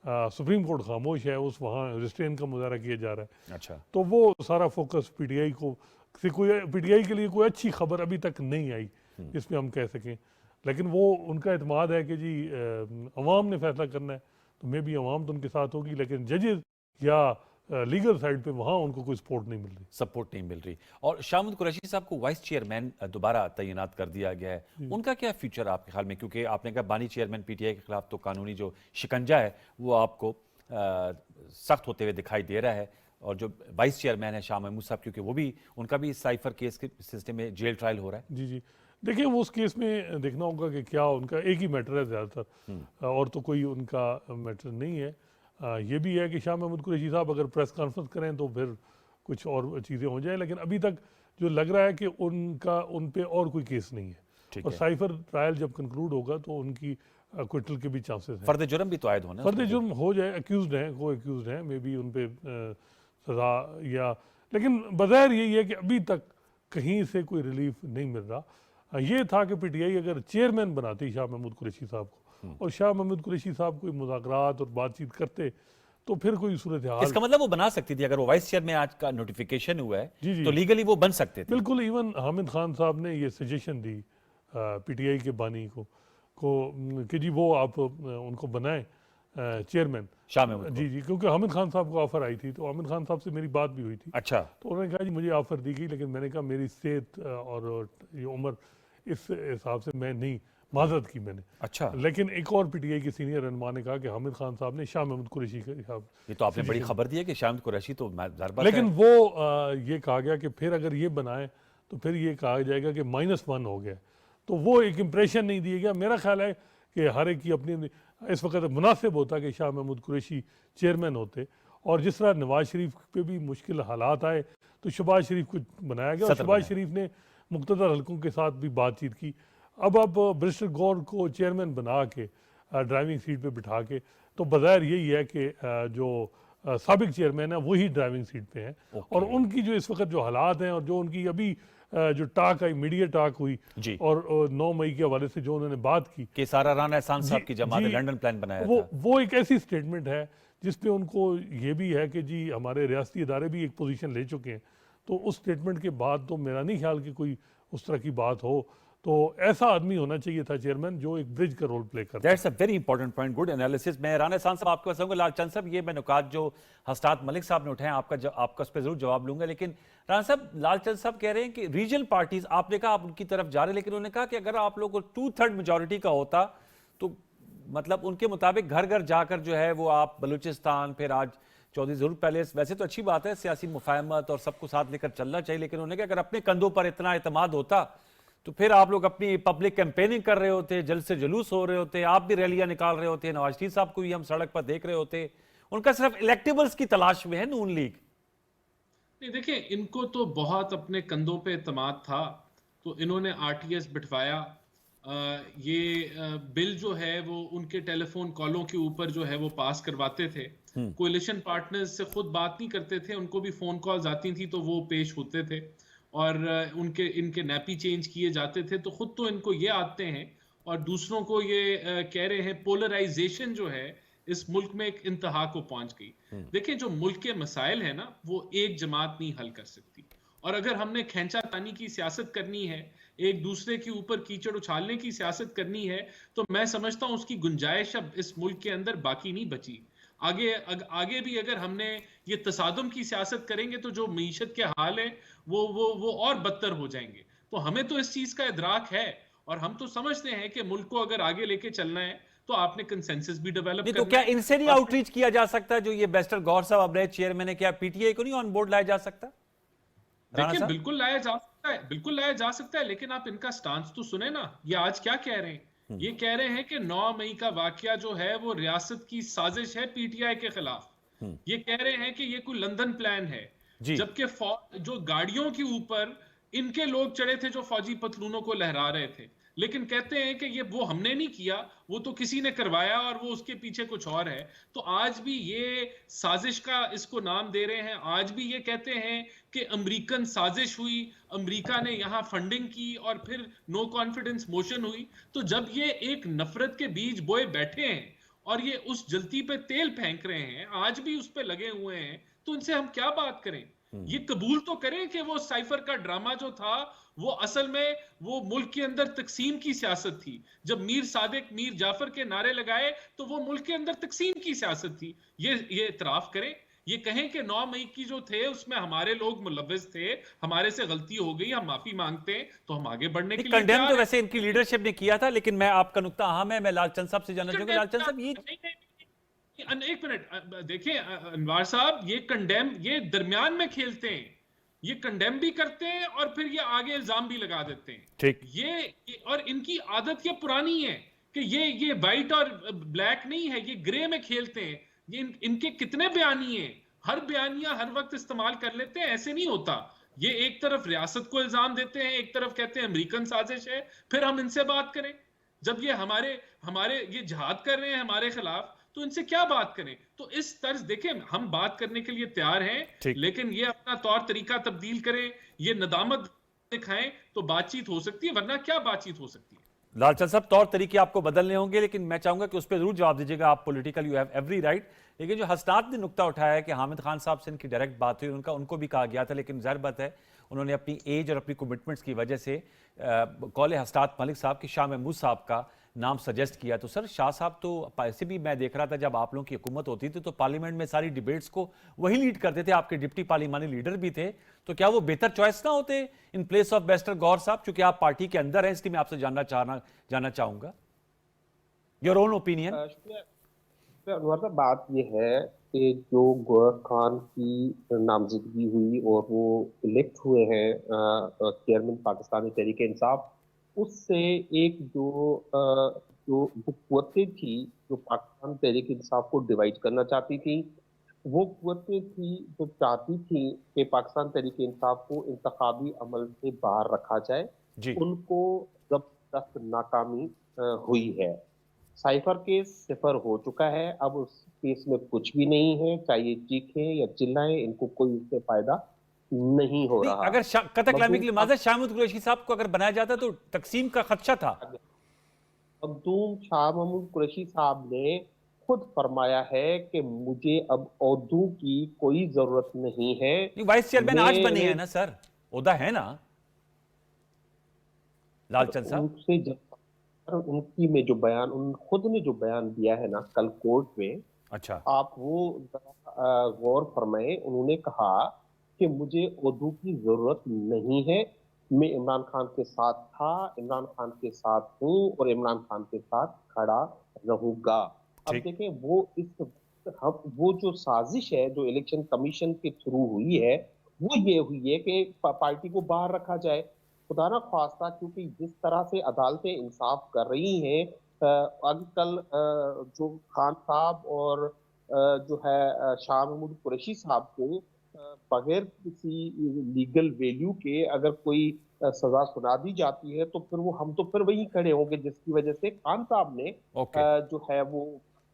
सुप्रीम कोर्ट खामोश है, उस वहाँ रिस्ट्रेन का मुजाहरा किया जा रहा है। अच्छा, तो वो सारा फोकस पीटीआई के लिए कोई अच्छी खबर अभी तक नहीं आई जिसमें हम कह सकें। लेकिन वो उनका एतमाद है कि जी अवाम ने फैसला करना है, तो मे भी अवाम तो उनके साथ होगी, लेकिन जजेस या लीगल साइड पे वहाँ उनको कोई सपोर्ट नहीं मिल रही। और शामिद कुरैशी साहब को वाइस चेयरमैन दोबारा तैनात कर दिया गया है, उनका क्या फ्यूचर आपके ख्याल में? क्योंकि आपने कहा बानी चेयरमैन पीटीआई के खिलाफ तो कानूनी जो शिकंजा है वो आपको सख्त होते हुए दिखाई दे रहा है, और जो वाइस चेयरमैन है शाह महमूद साहब, क्योंकि वो भी उनका भी साइफर केस के सिलसिले में जेल ट्रायल हो रहा है। जी, देखिए वो उस केस में देखना होगा कि क्या उनका एक ही मैटर है ज़्यादातर, और तो कोई उनका मैटर नहीं है। ये भी है कि शाह महमूद कुरैशी साहब अगर प्रेस कॉन्फ्रेंस करें तो फिर कुछ और चीज़ें हो जाएं, लेकिन अभी तक जो लग रहा है कि उन पे और कोई केस नहीं है, और साइफर ट्रायल जब कंक्लूड होगा तो उनकी क्विटल के भी चांसेस हैं। फर्द जुर्म भी तो आयद होना, फर्द जुर्म हो जाए, अक्यूज़ड हैं, मे बी उन पे सज़ा या, लेकिन बज़ाहिर यही है कि अभी तक कहीं से कोई रिलीफ नहीं मिल रहा। ये था कि पीटीआई अगर चेयरमैन बनाती शाह महमूद कुरैशी साहब को और शाह महमूद कुरैशी साहब कोई मुज़ाकरात और बातचीत करते तो फिर कोई सूरत हाल, इसका मतलब वो बना सकती थी। अगर वो वाइस चेयरमैन आज का नोटिफिकेशन हुआ है जी, तो लीगली वो बन सकते थे। बिल्कुल। इवन हामिद खान साहब ने ये सजेशन दी पीटीआई के बानी को कि जी वो आप उनको बनाएं चेयरमैन शाह महमूद जी, क्योंकि हामिद खान साहब को ऑफ़र आई थी, तो हामिद खान साहब से मेरी बात भी हुई थी। अच्छा, तो उन्होंने कहा जी मुझे ऑफ़र दी गई, लेकिन मैंने कहा मेरी सेहत और ये उम्र इस हिसाब से मैं नहीं, माजरत की मैंने। अच्छा, लेकिन एक और पीटीआई के सीनियर रहनुमा ने कहा कि हामिद खान साहब ने शाह महमूद कुरैशी के साहब, ये तो आपने बड़ी खबर दी है कि शाह कुरैशी तो लेकिन वो ये कहा गया कि फिर अगर ये बनाए तो फिर ये कहा जाएगा कि -1 हो गया, तो वो एक इम्प्रेशन नहीं दिया गया। मेरा ख्याल है कि हर एक की अपनी इस वक्त मुनासिब होता कि शाह महमूद कुरैशी चेयरमैन होते, और जिस तरह नवाज शरीफ पे भी मुश्किल हालात आए तो शहबाज शरीफ को बनाया गया, और शहबाज शरीफ ने मुख्तदर हलकों के साथ भी बातचीत की। अब बैरिस्टर गौर को चेयरमैन बना के ड्राइविंग सीट पे बिठा के, तो बज़ाहिर यही है कि जो साबिक चेयरमैन है वही ड्राइविंग सीट पे हैं, और उनकी जो इस वक्त जो हालात हैं और जो उनकी अभी जो टाक आई, मीडिया टाक हुई और 9 मई के हवाले से जो उन्होंने बात की कि सारा राना एहसान साहब की जमात लंदन प्लान बनाया था, वो एक ऐसी स्टेटमेंट है जिसपे उनको ये भी है कि जी हमारे रियासती इदारे भी एक पोजीशन ले चुके हैं। तो उस स्टेटमेंट के बाद तो मेरा नहीं ख्याल कि कोई उस तरह की बात हो। तो ऐसा आदमी होना चाहिए था चेयरमैन जो एक ब्रिज का रोल प्ले करता। That's a very important point, good analysis. मैं राना एहसान साहब आपके पास आऊंगा। लालचंद साहब, ये मैं नुकात जो हसनात मलिक साहब ने उठाए आपका उस पर जरूर जवाब लूंगा, लेकिन राना साहब, लालचंद साहब कह रहे हैं कि रीजनल पार्टीज, आपने कहा आप उनकी तरफ जा रहे हैं, लेकिन उन्होंने कहा कि अगर आप लोग को 2/3 मेजोरिटी का होता तो मतलब उनके मुताबिक घर घर जाकर जो है वो आप बलूचिस्तान, फिर आज चौधरी ज़रूर पैलेस, वैसे तो अच्छी बात है सियासी मुफाहमत और सबको साथ लेकर चलना चाहिए, लेकिन उन्होंने कहा अगर अपने कंधों पर इतना एतमाद होता तो फिर आप लोग अपनी पब्लिक कैंपेनिंग कर रहे होते, जल्द से जुलूस हो रहे होते, आप भी रैलियां निकाल रहे होते, नवाज शरीफ साहब को भी हम सड़क पर देख रहे होते। उनका सिर्फ इलेक्टेबल्स की तलाश में है नून लीग। नहीं, देखिए, इनको तो बहुत अपने कंधों पे एतमाद था, तो इन्होंने आरटीएस बिठवाया। बिल जो है वो उनके टेलीफोन कॉलों के ऊपर जो है वो पास करवाते थे। कोalition पार्टनर्स से खुद बात नहीं करते थे, उनको भी फोन कॉल्स आती थी तो वो पेश होते थे, और इनके नैपी चेंज किए जाते थे। तो खुद तो इनको ये आते हैं, और दूसरों को ये कह रहे हैं। पोलराइजेशन जो है इस मुल्क में एक इंतहा को पहुंच गई। देखिए, जो मुल्क के मसाइल है ना, वो एक जमात नहीं हल कर सकती, और अगर हमने खींचातानी की सियासत करनी है, एक दूसरे के ऊपर कीचड़ उछालने की सियासत करनी है, तो मैं समझता हूं उसकी गुंजाइश अब इस मुल्क के अंदर बाकी नहीं बची। आगे भी अगर हमने ये तसादुम की सियासत करेंगे तो जो मईशत के हाल है वो और बदतर हो जाएंगे। तो हमें तो इस चीज का इदराक है, और हम तो समझते हैं कि मुल्क को अगर आगे लेके चलना है तो आपने कंसेंसस भी डेवलप नहीं करना तो क्या है। इनसे नहीं आउटरीच किया जा सकता? जो ये बेस्टर गौर साहब अब रहे चेयरमैन है, क्या पीटीआई को नहीं ऑन बोर्ड लाया जा सकता? राणा देखिए, साहब, बिल्कुल लाया जा सकता है, बिल्कुल लाया जा सकता है, लेकिन आप इनका स्टांस तो सुने ना। ये आज क्या कह रहे हैं? ये कह रहे हैं कि 9 मई का वाकया जो है वो रियासत की साजिश है पीटीआई के खिलाफ। ये कह रहे हैं कि ये कोई लंदन प्लान है, जी। जबकि जो गाड़ियों के ऊपर इनके लोग चढ़े थे जो फौजी पतलूनों को लहरा रहे थे, लेकिन कहते हैं कि ये वो हमने नहीं किया, वो तो किसी ने करवाया और वो उसके पीछे कुछ और है। तो आज भी ये साजिश का इसको नाम दे रहे हैं। आज भी ये कहते हैं कि अमेरिकन साजिश हुई, अमेरिका ने यहां फंडिंग की और फिर नो कॉन्फिडेंस मोशन हुई। तो जब ये एक नफरत के बीज बोए बैठे हैं और ये उस जलती पे तेल फेंक रहे हैं, आज भी उस पे लगे हुए हैं, तो इनसे हम क्या बात करें? ये कबूल तो करें कि वो साइफर का ड्रामा जो था वो असल में वो मुल्क के अंदर तकसीम की सियासत थी। जब मीर सादिक, मीर जाफर के नारे लगाए तो वो मुल्क के अंदर तकसीम की सियासत थी। ये इतराफ करें, ये कहें कि 9 मई की जो थे उसमें हमारे लोग मुलव्वस थे, हमारे से गलती हो गई, हम माफी मांगते हैं, तो हम आगे बढ़ने के लिए कंडेम तैयार तो हैं। वैसे इनकी लीडरशिप ने किया था, लेकिन मैं आपका नुक्ता अहम है, मैं लालचंद साहब से जानना चाहूंगा। लालचंद साहब, ये एक मिनट देखिए अनवार साहब, ये कंडेम, ये दरमियान में खेलते हैं, ये कंडेम भी करते हैं और फिर ये आगे इल्जाम भी लगा देते हैं। ठीक। और इनकी आदत ये पुरानी है कि ये वाइट और ब्लैक नहीं है, ये ग्रे में खेलते हैं। इनके कितने बयानी हैं, हर बयानिया हर वक्त इस्तेमाल कर लेते हैं। ऐसे नहीं होता। ये एक तरफ रियासत को इल्जाम देते हैं, एक तरफ कहते हैं अमेरिकन साजिश है, फिर हम इनसे बात करें। जब ये हमारे ये जिहाद कर रहे हैं हमारे खिलाफ, तो इनसे क्या बात करें? तो इस तर्ज देखें, हम बात करने के लिए तैयार हैं, लेकिन ये अपना तौर तरीका तब्दील करें, ये नदामत दिखाएं तो बातचीत हो सकती है, वरना क्या बातचीत हो सकती है? लालचंद साहब, तौर तरीके आपको बदलने होंगे, लेकिन मैं चाहूंगा कि उस पर जरूर जवाब दीजिएगा। आप political, you have every right. लेकिन जो हसनात ने नुक्ता उठाया है कि हामिद खान साहब से इनकी डायरेक्ट बात हुई, उनको भी कहा गया था, लेकिन जाहिर बात है उन्होंने अपनी एज और अपनी कमिटमेंट्स की वजह से कौल हसनात मलिक साहब की शाह महमूद साहब का नाम सजेस्ट किया। तो सर, शाह साहब तो ऐसे भी मैं देख रहा था जब आप लोगों की हुकूमत होती थी तो पार्लियामेंट में सारी डिबेट्स को वही लीड करते थे, आपके डिप्टी पार्लिमानी लीडर भी थे। तो क्या वो बेहतर चॉइस ना होते इन प्लेस ऑफ बेस्टर गौर साहब? चूंकि आप पार्टी के अंदर हैं, इसलिए मैं आपसे जानना चाहूंगा योर ओन ओपिनियन। अनवर साहब, बात ये है कि जो गौहर खान की नामजदगी हुई और वो इलेक्ट हुए हैं चेयरमैन पाकिस्तानी तहरीक इंसाफ, उससे एक जो कुव्वतें थी जो पाकिस्तान तहरीक इंसाफ को डिवाइड करना चाहती थी, वो कुव्वतें थी जो चाहती थी कि पाकिस्तान तहरीक इंसाफ को इंतखाबी अमल से बाहर रखा जाए, उनको जबरदस्त नाकामी हुई है। साइफर केस सिफर हो चुका है, अब उस केस में कुछ भी नहीं है, चाहे ये चीखें या चिल्लाएं, इनको कोई उससे फायदा नहीं हो रहा। अगर कतल कलामी के लिए माज़र शाहमूद कुरैशी साहब को अगर बनाया जाता तो तकसीम का खदशा था। मखदूम शाह महमूद कुरैशी साहब ने खुद फरमाया है कि मुझे अब ओहदों की कोई जरूरत नहीं है। वाइस चेयरमैन आज बने हैं ना सर, ओहदा है ना। लालचंद साहब। उनसे जब उनकी में जो बयान उन खुद ने जो बयान दिया है ना कल कोर्ट में, अच्छा। आप वो जरा गौर फरमाएं। उन्होंने कहा कि मुझे उर्दू की जरूरत नहीं है, मैं इमरान खान के साथ था, इमरान खान के साथ हूं और इमरान खान के साथ खड़ा रहूंगा। अब ठीक। देखें वो जो साजिश है जो इलेक्शन कमीशन के थ्रू हुई है, वो ये हुई है कि पार्टी को बाहर रखा जाए। खुदा ना ख्वास्ता, क्योंकि जिस तरह से अदालतें इंसाफ कर रही हैं, आजकल जो खान साहब और जो है शाह महमूद कुरैशी साहब को बगैर किसी लीगल वैल्यू के अगर कोई सजा सुना दी जाती है, तो फिर वो हम तो फिर वही खड़े होंगे जिसकी वजह से खान साहब ने ओके। जो है वो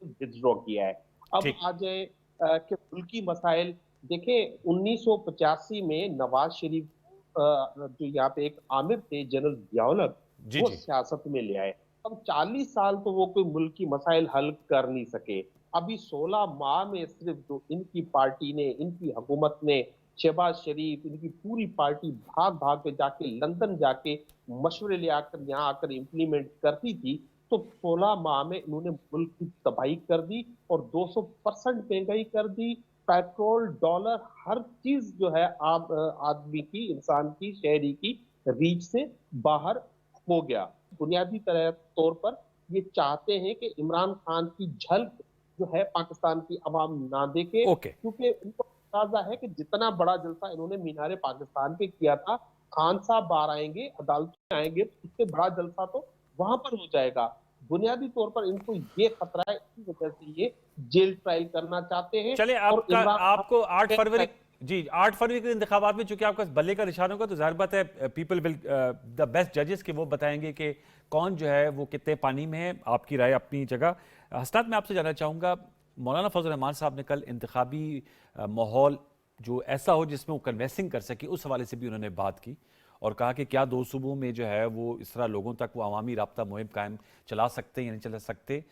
विथड्रॉ किया है। अब ठीक। आ जाए कि मुल्की मसाइल। देखें 1985 में नवाज शरीफ जो यहाँ पे एक आमिर थे जनरल जियाउल, जी वो जी। सियासत में ले आए। अब 40 साल तो वो कोई मुल्की मसाइल हल कर नहीं सके। अभी 16 माह में सिर्फ जो इनकी पार्टी ने, इनकी हुकूमत ने, शहबाज शरीफ, इनकी पूरी पार्टी भाग भाग के जाके लंदन जाके मशवरे ले आकर यहाँ आकर इम्प्लीमेंट करती थी, तो 16 माह में इन्होंने मुल्क की तबाही कर दी और 200% महंगाई कर दी। पेट्रोल, डॉलर, हर चीज जो है आदमी की, इंसान की, शहरी की रीच से बाहर हो गया। बुनियादी तौर पर ये चाहते हैं कि इमरान खान की झलक जो है पाकिस्तान की आवाम ना देखे, ओके। क्योंकि उनको अंदाजा है कि जितना बड़ा जलसा इन्होंने मीनारे पाकिस्तान पे किया था, खान साहब बाहर आएंगे, अदालत में आएंगे, तो इससे बड़ा जलसा तो वहां पर हो जाएगा। बुनियादी तौर पर इनको ये खतरा है, इसी वजह से ये जेल ट्रायल करना चाहते हैं। चले, और आपका इमरान आपको 8 खान फरवरी जी 8 फरवरी के इंतखाबात में चूंकि आपका बल्ले का निशान होगा, तो जाहिर बात है पीपल विल द बेस्ट जजेस कि वो बताएंगे कि कौन जो है वो कितने पानी में है। आपकी राय अपनी जगह। हसनात, मैं आपसे जानना चाहूँगा, मौलाना फजल रहमान साहब ने कल इंतखाबी माहौल जो ऐसा हो जिसमें वो कन्वेंसिंग कर सके, उस हवाले से भी उन्होंने बात की और कहा कि क्या 2 सूबों में जो है वो इस तरह लोगों तक वो अवामी राब्ता मुहिम कायम चला सकते हैं या नहीं चला सकते।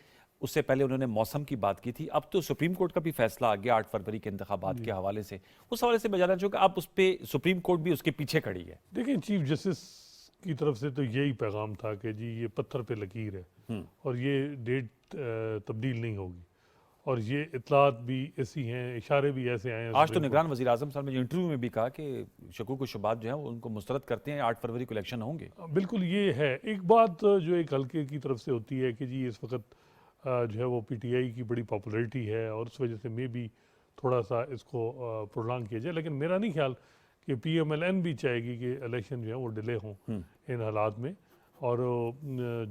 उससे पहले उन्होंने मौसम की बात की थी। अब तो सुप्रीम कोर्ट का भी फैसला आ गया 8 फरवरी के इंतखाबात के हवाले से। उस हवाले से मैं जानना चाहूँगा, आप उस पर, सुप्रीम कोर्ट भी उसके पीछे खड़ी है। देखिए, चीफ जस्टिस की तरफ से तो यही पैगाम था कि जी ये पत्थर पे लकीर है और ये डेट तब्दील नहीं होगी, और ये इतलात भी ऐसी हैं, इशारे भी ऐसे आए हैं। आज तो निगरान वज़ीर आज़म साहब ने इंटरव्यू में भी कहा कि शकूक व शुबात जो है वो उनको मुस्तरद करते हैं, 8 फरवरी को इलेक्शन होंगे। बिल्कुल ये है। एक बात जो एक हल्के की तरफ से होती है कि जी इस वक्त जो है वो पीटीआई की बड़ी पॉपुलैरिटी है और उस वजह से मे भी थोड़ा सा इसको प्रोलॉन्ग किया जाए, लेकिन मेरा नहीं ख्याल कि पीएमएलएन भी चाहेगी कि इलेक्शन जो है वो डिले हों इन हालात में। और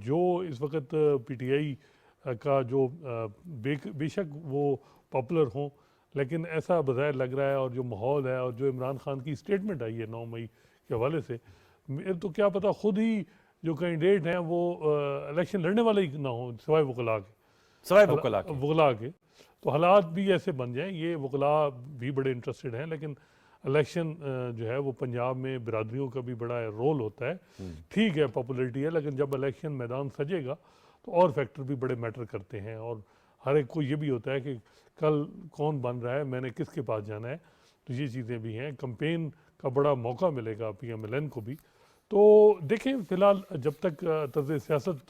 जो इस वक्त पीटीआई का जो बेशक वो पॉपुलर हों, लेकिन ऐसा बज़ाहिर लग रहा है और जो माहौल है और जो इमरान खान की स्टेटमेंट आई है 9 मई के हवाले से, तो क्या पता खुद ही जो कैंडिडेट हैं वो इलेक्शन लड़ने वाले ही ना हो, सिवाय वकला के। वकला के तो हालात भी ऐसे बन जाएं। ये वकला भी बड़े इंटरेस्टेड हैं, लेकिन इलेक्शन जो है वो पंजाब में बिरादरियों का भी बड़ा रोल होता है। ठीक है, पॉपुलैरिटी है, लेकिन जब इलेक्शन मैदान सजेगा तो और फैक्टर भी बड़े मैटर करते हैं, और हर एक को ये भी होता है कि कल कौन बन रहा है, मैंने किसके पास जाना है। तो ये चीज़ें भी हैं। कैंपेन का बड़ा मौका मिलेगा पीएमएलएन को भी। तो देखें, फ़िलहाल जब तक तर्ज़ सियासत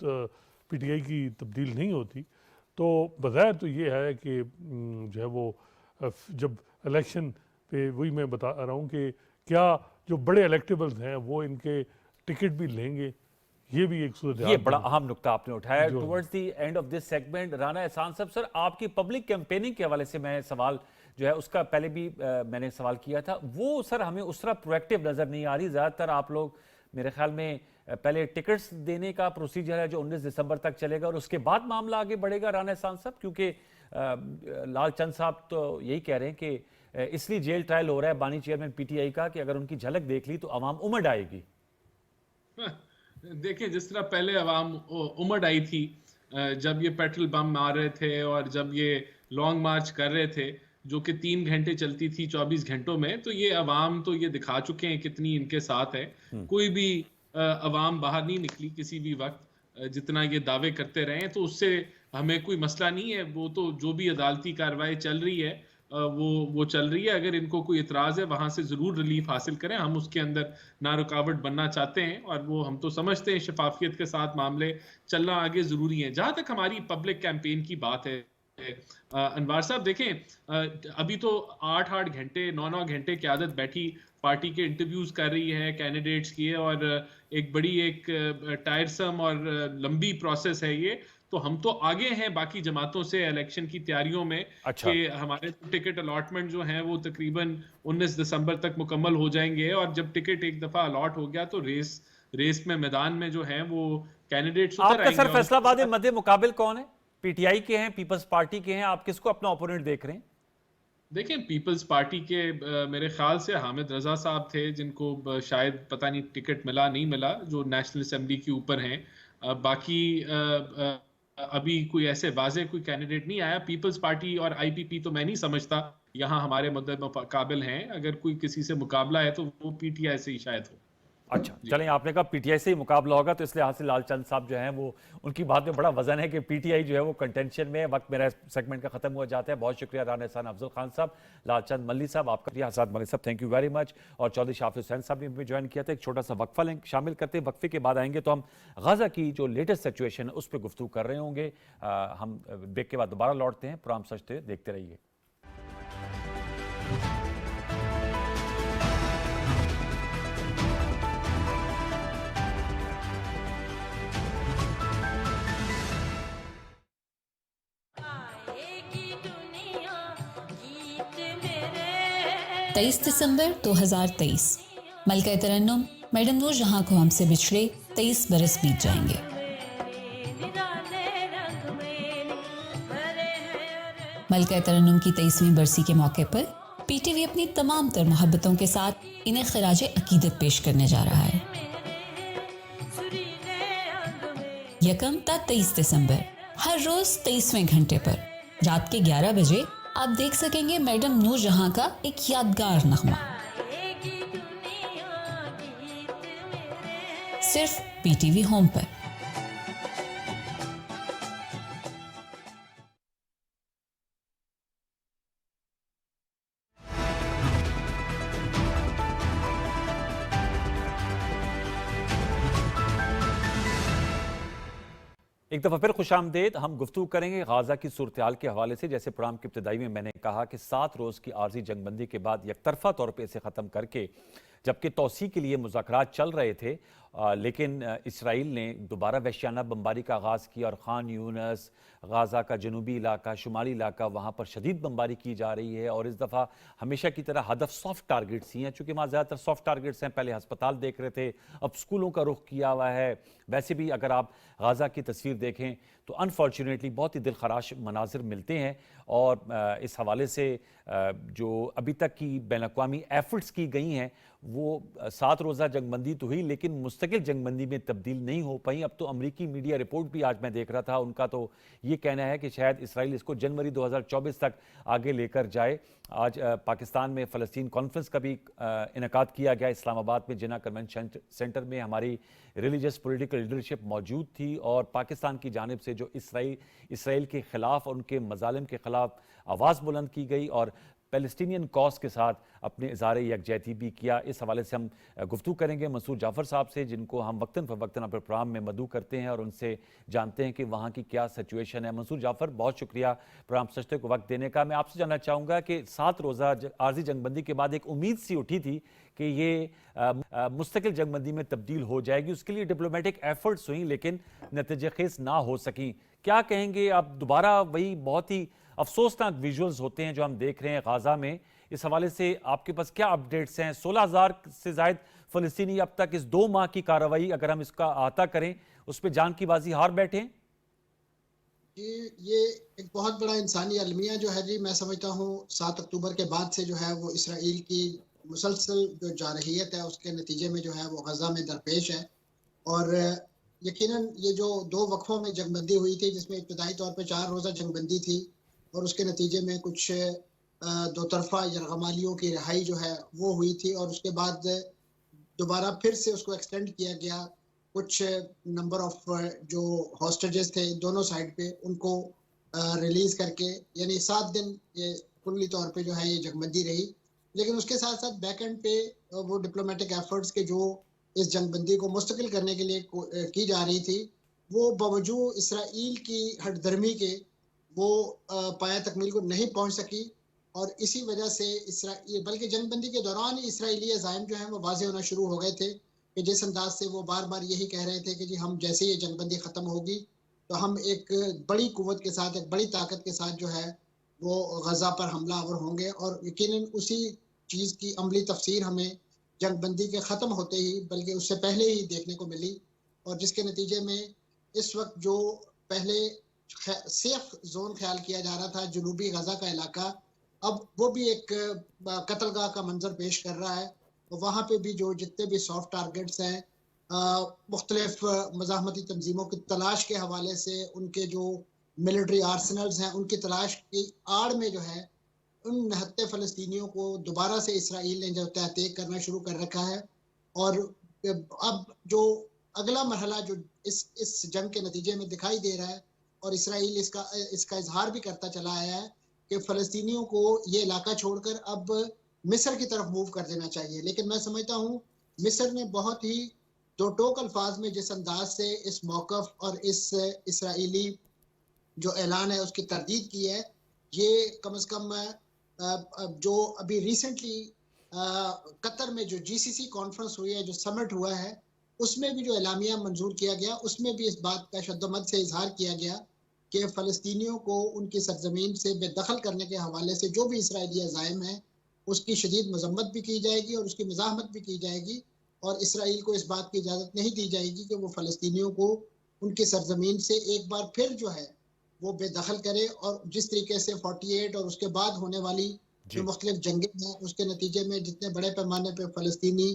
पीटीआई की तब्दील नहीं होती, तो बज़ाहिर तो ये है कि जो है वो जब इलेक्शन पे, वही मैं बता रहा हूँ कि क्या जो बड़े इलेक्टेबल्स हैं वो इनके टिकट भी लेंगे, ये भी एक सूरत। ये बड़ा अहम नुकता आपने उठाया towards the end of this segment. Rana एहसान साहब, सर आपकी पब्लिक कैंपेनिंग के हवाले से मैं सवाल जो है उसका पहले भी मैंने सवाल किया था, वो सर हमें उस तरह प्रोएक्टिव नज़र नहीं आ रही। ज़्यादातर आप लोग मेरे ख्याल में पहले टिकट्स देने का प्रोसीजर है जो 19 दिसंबर तक चलेगा और उसके बाद मामला आगे बढ़ेगा। राना एहसान साहब, क्योंकि लालचंद साहब तो यही कह रहे हैं कि इसलिए जेल ट्रायल हो रहा है बानी चेयरमैन पीटीआई का कि अगर उनकी झलक देख ली तो अवाम उमड़ आएगी। देखिए, जिस तरह पहले अवाम उमड़ आई थी जब ये पेट्रोल बम मार रहे थे और जब ये लॉन्ग मार्च कर रहे थे जो कि 3 घंटे चलती थी 24 घंटों में, तो ये अवाम तो ये दिखा चुके हैं कितनी इनके साथ है। कोई भी अवाम बाहर नहीं निकली किसी भी वक्त, जितना ये दावे करते रहे, तो उससे हमें कोई मसला नहीं है। वो तो जो भी अदालती कार्रवाई चल रही है वो चल रही है। अगर इनको कोई इतराज है वहां से जरूर रिलीफ हासिल करें, हम उसके अंदर ना रुकावट बनना चाहते हैं, और वो हम तो समझते हैं शफाफियत के साथ मामले चलना आगे जरूरी है। जहां तक हमारी पब्लिक कैंपेन की बात है, अनवार साहब देखें, अभी तो 8-8 घंटे 9-9 घंटे की आदत बैठी पार्टी के इंटरव्यूज कर रही है कैंडिडेट्स की, और एक बड़ी एक टायरसम और लंबी प्रोसेस है ये। तो हम तो आगे हैं बाकी जमातों से इलेक्शन की तैयारियों में। अच्छा। कि हमारे टिकट अलॉटमेंट जो हैं वो तकरीबन 19 दिसंबर तक मुकम्मल हो जाएंगे, और जब टिकट एक दफा अलॉट हो गया तो रेस में मैदान में जो है वो कैंडिडेट्स उतर आपका आएंगे। सर फैसलाबाद में मध्य मुकाबिल कौन है? पीटीआई के हैं, पीपल्स पार्टी के हैं, आप किसको अपना ओपोनेंट देख रहे हैं? देखें, पीपल्स पार्टी के मेरे ख्याल से हामिद रजा साहब थे, जिनको शायद पता नहीं टिकट मिला नहीं मिला, जो नेशनल असेंबली के ऊपर हैं। बाकी अभी कोई ऐसे वाजे कोई कैंडिडेट नहीं आया। पीपल्स पार्टी और आईपीपी तो मैं नहीं समझता यहाँ हमारे मुकाबिल हैं। अगर कोई किसी से मुकाबला है तो वो पीटीआई से ही शायद हो। अच्छा, चलें, आपने कहा पीटीआई से ही मुकाबला होगा, तो इसलिए हासिल लालचंद साहब जो हैं वो, उनकी बात में बड़ा वजन है कि पीटीआई जो है वो कंटेंशन में। वक्त मेरा सेगमेंट का खत्म हो जाता है। बहुत शुक्रिया राना एहसान अफजल खान साहब, लालचंद मल्ली साहब, आपका आसाद मलिक साहब, थैंक यू वेरी मच, और चौधरी शाफिज हुसैन साहब ने भी ज्वाइन किया था। एक छोटा सा वक्फा शामिल करते हैं, वक्फे के बाद आएंगे तो हम गाजा की जो लेटेस्ट सिचुएशन है उस पर गुफ्तगू कर रहे होंगे। हम ब्रेक के बाद दोबारा लौटते हैं। प्रोग्राम सचते देखते रहिए। तेईस दिसंबर 2023, मलका तरन्नुम मैडम नूर जहां को हमसे बिछड़े 23 बरस बीत जाएंगे। मलका तरन्नुम की 23वीं बरसी के मौके पर पीटीवी अपनी तमाम तर मोहब्बतों के साथ इन्हें खराजे अकीदत पेश करने जा रहा है। यकम ता 23 दिसंबर हर रोज 23वें घंटे पर रात के 11 बजे आप देख सकेंगे मैडम नूर जहां का एक यादगार नगमा, सिर्फ पीटीवी होम पर। एक दफ़ा फिर खुशामदेद। हम गुफ्तगू करेंगे गाजा की सूरत हाल के हवाले से। जैसे प्रोग्राम की इब्तदाई में मैंने कहा कि 7 रोज़ की आर्जी जंगबंदी के बाद यकतरफा तौर पर इसे ख़त्म करके, जबकि तोसी के लिए मुज़ाकरात चल रहे थे, लेकिन इसराइल ने दोबारा वहशियाना बमबारी का आगाज़ किया, और खान यूनस, गाजा का जनूबी इलाका, शुमाली इलाका, वहाँ पर शदीद बमबारी की जा रही है। और इस दफ़ा हमेशा की तरह हदफ सॉफ्ट टारगेट्स ही हैं, चूँकि वहाँ ज़्यादातर सॉफ्ट टारगेट्स हैं। पहले अस्पताल देख रहे थे, अब स्कूलों का रुख किया हुआ है। वैसे भी अगर आप गाजा की तस्वीर देखें तो अनफॉर्चुनेटली बहुत ही दिलखराश मनाजिर मिलते हैं। और इस हवाले से जो अभी तक की बैनुल-अक़वामी एफर्ट्स की गई हैं वो 7 रोज़ा जंगबंदी तो हुई, लेकिन मुस्तकिल जंगबंदी में तब्दील नहीं हो पाई। अब तो अमरीकी मीडिया रिपोर्ट भी आज मैं देख रहा था, उनका तो ये कहना है कि शायद इसराइल इसको जनवरी 2024 तक आगे लेकर जाए। आज पाकिस्तान में फ़लस्तीन कॉन्फ्रेंस का भी इनेकाद किया गया इस्लामाबाद में। जिना कन्वेंशन सेंटर में हमारी रिलीजियस पॉलिटिकल लीडरशिप मौजूद थी, और पाकिस्तान की जानिब से जो इसराइल के ख़िलाफ़ और उनके मज़ालिम के ख़िलाफ़ आवाज़ बुलंद की गई, और पैलेस्टीनियन कॉज के साथ अपने इज़हार यकजहती भी किया। इस हवाले से हम गुफ्तगू करेंगे मंसूर जाफ़र साहब से, जिनको हम वक्तन फ़वक्तन अपने प्रोग्राम में मदऊ करते हैं और उनसे जानते हैं कि वहाँ की क्या सिचुएशन है। मंसूर जाफ़र, बहुत शुक्रिया प्रोग्राम सचते को वक्त देने का। मैं आपसे जानना चाहूँगा कि 7 रोज़ा आर्जी जंगबंदी के बाद एक उम्मीद सी उठी थी कि ये मुस्तकिल जंगबंदी में तब्दील हो जाएगी, उसके लिए डिप्लोमेटिक एफर्ट्स हुई, लेकिन नतीजे खेज ना हो सकी। क्या कहेंगे? अब दोबारा वही बहुत ही अफसोसनाक विजुअल्स होते हैं जो हम देख रहे हैं गाजा में। इस हवाले से आपके पास क्या अपडेट्स हैं? 16,000 से ज़ायद फ़लस्तीनी अब तक इस 2 माह की कार्रवाई अगर हम इसका अहाता करें, उस पर जान की बाजी हार बैठे हैं। ये एक बहुत बड़ा इंसानी अलमिया जो है जी, मैं समझता हूँ 7 अक्टूबर के बाद से जो है वो इसराइल की मुसलसल जो जारहियत है उसके नतीजे में जो है वो गजा में दरपेश है। और यकीनन ये जो 2 वक्फों में जंगबंदी हुई थी, जिसमें इब्तदाई तौर पे 4 रोज़ा जंगबंदी थी, और उसके नतीजे में कुछ 2 तरफा यरगमालियों की रिहाई जो है वो हुई थी, और उसके बाद दोबारा फिर से उसको एक्सटेंड किया गया। कुछ नंबर ऑफ जो हॉस्टेजेस थे दोनों साइड पे, उनको रिलीज करके, यानी 7 दिन ये कुल्ली तौर पे जो है ये जंगबंदी रही, लेकिन उसके साथ साथ बैक एंड पे वो डिप्लोमेटिक एफर्ट्स के जो इस जंगबंदी को मुस्तकिल करने के लिए की जा रही थी, वो बावजूद इसराइल की हठधर्मी के वो पाया तकमील को नहीं पहुंच सकी। और इसी वजह से इसराइल, बल्कि जंगबंदी के दौरान ही इसराइली अज़ाइम जो हैं वो वाज़ेह होना शुरू हो गए थे कि जिस अंदाज से वो बार बार यही कह रहे थे कि जी हम जैसे ये जंगबंदी ख़त्म होगी तो हम एक बड़ी कुव्वत के साथ, एक बड़ी ताकत के साथ जो है वो गज़ा पर हमलावर होंगे। और यकीनन उसी चीज़ की अमली तफसीर हमें जंगबंदी के ख़त्म होते ही, बल्कि उससे पहले ही देखने को मिली, और जिसके नतीजे में इस वक्त जो पहले सेफ जोन ख्याल किया जा रहा था जनूबी गज़ा का इलाका, अब वो भी एक कत्लगाह का मंजर पेश कर रहा है। वहाँ पे भी जो जितने भी सॉफ्ट टारगेट्स हैं, मुख्तलिफ मज़ाहमती तंजीमों की तलाश के हवाले से, उनके जो मिलिट्री आर्सेनल्स हैं उनकी तलाश की आड़ में जो है उन निहत्ते फ़लस्तीनियों को दोबारा से इसराइल ने जो तहक़ीक़ करना शुरू कर रखा है। और अब जो अगला मरहला जो इस जंग के नतीजे में दिखाई दे रहा है, और इसराइल इसका इजहार भी करता चला आया है कि फ़लस्तीनियों को ये इलाका छोड़कर अब मिस्र की तरफ मूव कर देना चाहिए। लेकिन मैं समझता हूँ मिस्र ने बहुत ही दो टोक अल्फाज में जिस अंदाज से इस मौक़िफ़ और इस इसराइली जो ऐलान है उसकी तरदीद की है, ये कम से कम जो अभी रिसेंटली कतर में जो GCC कॉन्फ्रेंस हुई है, जो समिट हुआ है, उसमें भी जो एलामिया मंजूर किया गया, उसमें भी इस बात का शद्दोमद से इजहार किया गया कि फ़लस्तीनियों को उनकी सरजमीन से बेदखल करने के हवाले से जो भी इसराइली अज़ाइम हैं उसकी शदीद मजम्मत भी की जाएगी और उसकी मज़ाहमत भी की जाएगी। और इसराइल को इस बात की इजाज़त नहीं दी जाएगी कि वो फ़लस्तीनियों को उनकी सरजमीन से एक बार फिर जो है वो बेदखल करे। और जिस तरीके से 48 और उसके बाद होने वाली जो मुख्तलिफ जंगें हैं, उसके नतीजे में जितने बड़े पैमाने पर फ़लस्तीनी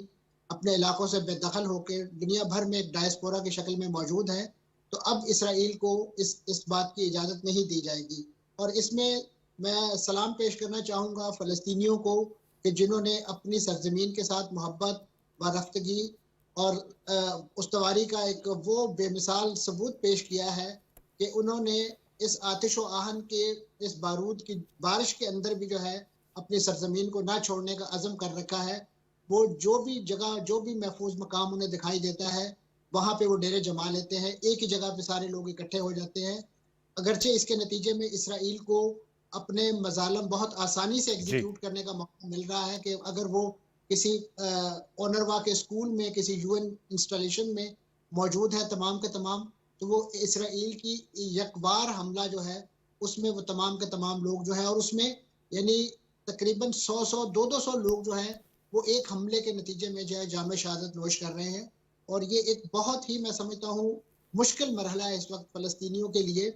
अपने इलाकों से बेदखल होकर दुनिया भर में एक डायस्पोरा की शक्ल में मौजूद है, तो अब इसराइल को इस बात की इजाज़त नहीं दी जाएगी। और इसमें मैं सलाम पेश करना चाहूँगा फ़लस्तीनियों को कि जिन्होंने अपनी सरजमीन के साथ मोहब्बत व रफ्तगी और उस्तवारी का एक वो बेमिसाल सबूत पेश किया है कि उन्होंने इस आतिश व आहन के, इस बारूद की बारिश के अंदर भी जो है अपनी सरजमीन को ना छोड़ने का अज़म कर रखा है। वो जो भी जगह, जो भी महफूज मकाम उन्हें दिखाई देता है, वहाँ पे वो डेरे जमा लेते हैं, एक ही जगह पे सारे लोग इकट्ठे हो जाते हैं। अगरचे इसके नतीजे में इसराइल को अपने मजालम बहुत आसानी से एग्जीक्यूट करने का मौका मिल रहा है कि अगर वो किसी ओनरवा के स्कूल में, किसी UN इंस्टॉलेशन में मौजूद है तमाम के तमाम, तो वो इसराइल की यकबार हमला जो है उसमें वो तमाम के तमाम लोग जो है, और उसमें यानी तकरीबन 100-200 लोग जो हैं वो एक हमले के नतीजे में जो है जाम शहादत नोश कर रहे हैं। और ये एक बहुत ही, मैं समझता हूँ, मुश्किल मरहला है इस वक्त फ़लस्तीनियों के लिए।